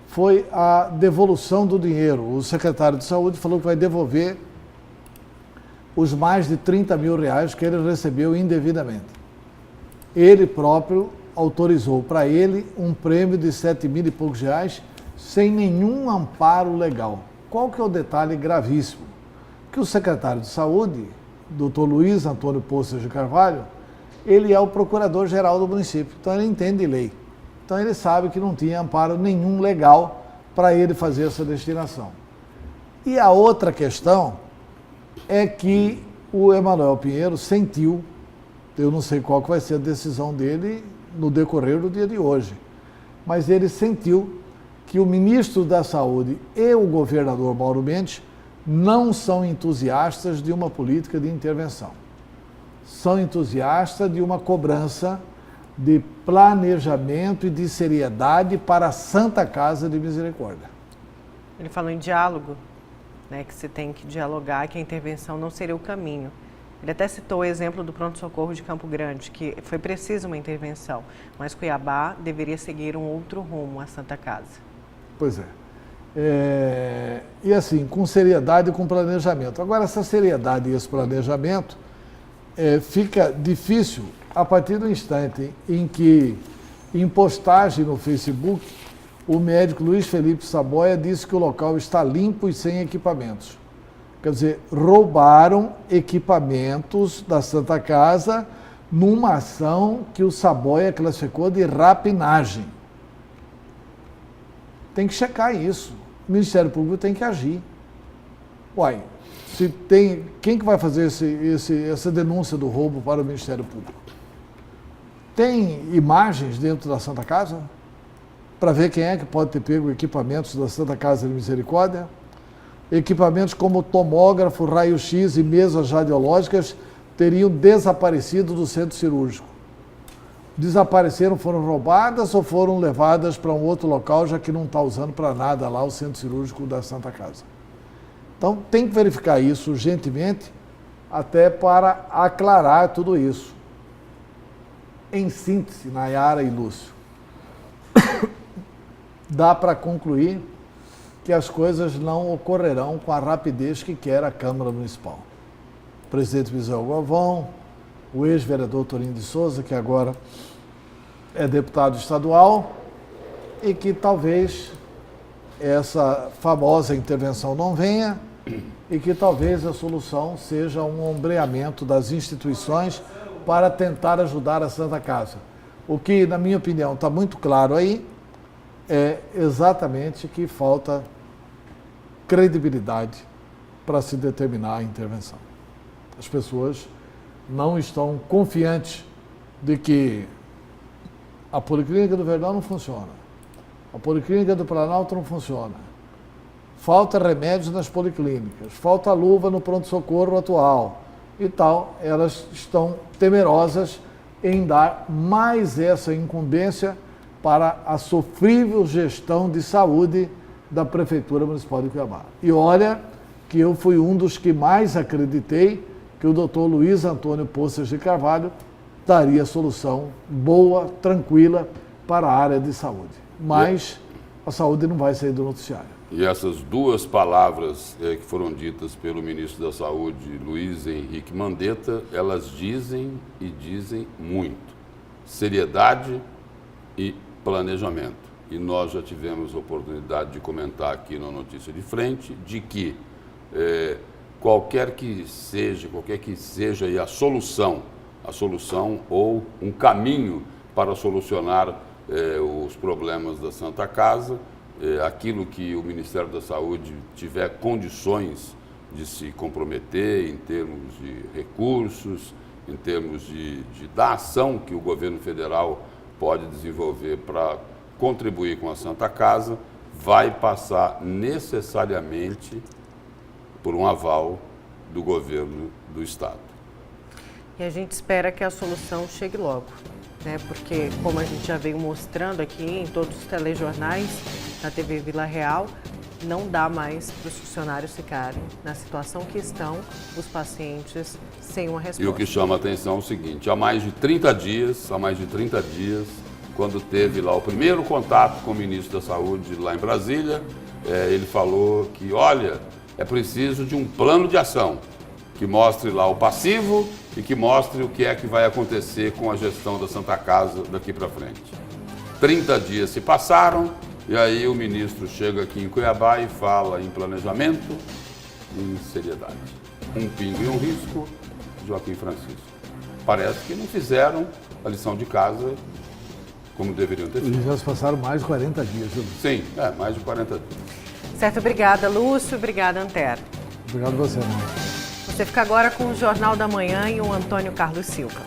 foi a devolução do dinheiro. O secretário de Saúde falou que vai devolver os mais de 30 mil reais que ele recebeu indevidamente. Ele próprio autorizou para ele um prêmio de 7 mil e poucos reais sem nenhum amparo legal. Qual que é o detalhe gravíssimo? Que o secretário de Saúde, Dr. Luiz Antônio Poças de Carvalho, ele é o procurador-geral do município, então ele entende lei. Então ele sabe que não tinha amparo nenhum legal para ele fazer essa destinação. E a outra questão é que o Emanuel Pinheiro sentiu, eu não sei qual que vai ser a decisão dele no decorrer do dia de hoje, mas ele sentiu que o ministro da Saúde e o governador Mauro Mendes não são entusiastas de uma política de intervenção. São entusiastas de uma cobrança de planejamento e de seriedade para a Santa Casa de Misericórdia. Ele falou em diálogo, né, que se tem que dialogar, que a intervenção não seria o caminho. Ele até citou o exemplo do pronto-socorro de Campo Grande, que foi preciso uma intervenção, mas Cuiabá deveria seguir um outro rumo à Santa Casa. Pois é. E assim, com seriedade e com planejamento. Agora, essa seriedade e esse planejamento fica difícil a partir do instante em que, em postagem no Facebook, o médico Luiz Felipe Saboia disse que o local está limpo e sem equipamentos. Quer dizer, roubaram equipamentos da Santa Casa numa ação que o Saboia classificou de rapinagem. Tem que checar isso. O Ministério Público tem que agir. Uai, se tem, quem que vai fazer essa denúncia do roubo para o Ministério Público? Tem imagens dentro da Santa Casa para ver quem é que pode ter pego equipamentos da Santa Casa de Misericórdia? Equipamentos como tomógrafo, raio-x e mesas radiológicas teriam desaparecido do centro cirúrgico. Desapareceram, foram roubadas ou foram levadas para um outro local, já que não está usando para nada lá o centro cirúrgico da Santa Casa. Então tem que verificar isso urgentemente, até para aclarar tudo isso. Em síntese, Nayara e Lúcio, dá para concluir que as coisas não ocorrerão com a rapidez que quer a Câmara Municipal. O presidente Misael Galvão, o ex-vereador Torinho de Souza, que agora é deputado estadual, e que talvez essa famosa intervenção não venha, e que talvez a solução seja um ombreamento das instituições para tentar ajudar a Santa Casa. O que, na minha opinião, está muito claro aí, é exatamente que falta credibilidade para se determinar a intervenção. As pessoas não estão confiantes de que a Policlínica do Verdão não funciona, a Policlínica do Planalto não funciona, falta remédios nas policlínicas, falta luva no pronto-socorro atual e tal. Elas estão temerosas em dar mais essa incumbência para a sofrível gestão de saúde da Prefeitura Municipal de Cuiabá. E olha que eu fui um dos que mais acreditei que o doutor Luiz Antônio Poças de Carvalho daria solução boa, tranquila para a área de saúde. Mas a saúde não vai sair do noticiário. E essas duas palavras que foram ditas pelo ministro da Saúde, Luiz Henrique Mandetta, elas dizem e dizem muito. Seriedade e planejamento. E nós já tivemos a oportunidade de comentar aqui na Notícia de Frente de que qualquer que seja aí a solução ou um caminho para solucionar os problemas da Santa Casa, aquilo que o Ministério da Saúde tiver condições de se comprometer em termos de recursos, em termos da ação que o governo federal pode desenvolver para contribuir com a Santa Casa, vai passar necessariamente por um aval do governo do Estado. E a gente espera que a solução chegue logo. né? Porque, como a gente já veio mostrando aqui em todos os telejornais, na TV Vila Real, não dá mais para os funcionários ficarem na situação que estão os pacientes sem uma resposta. E o que chama a atenção é o seguinte, há mais de 30 dias, quando teve lá o primeiro contato com o ministro da Saúde lá em Brasília, ele falou que, olha, é preciso de um plano de ação que mostre lá o passivo e que mostre o que é que vai acontecer com a gestão da Santa Casa daqui para frente. 30 dias se passaram e aí o ministro chega aqui em Cuiabá e fala em planejamento e em seriedade. Um pingo e um risco, Joaquim Francisco. Parece que não fizeram a lição de casa como deveriam ter feito. Eles já se passaram mais de 40 dias, viu? Sim, mais de 40 dias. Certo, obrigada, Lúcio. Obrigada, Antero. Obrigado a você, mãe. Você fica agora com o Jornal da Manhã e o Antônio Carlos Silva.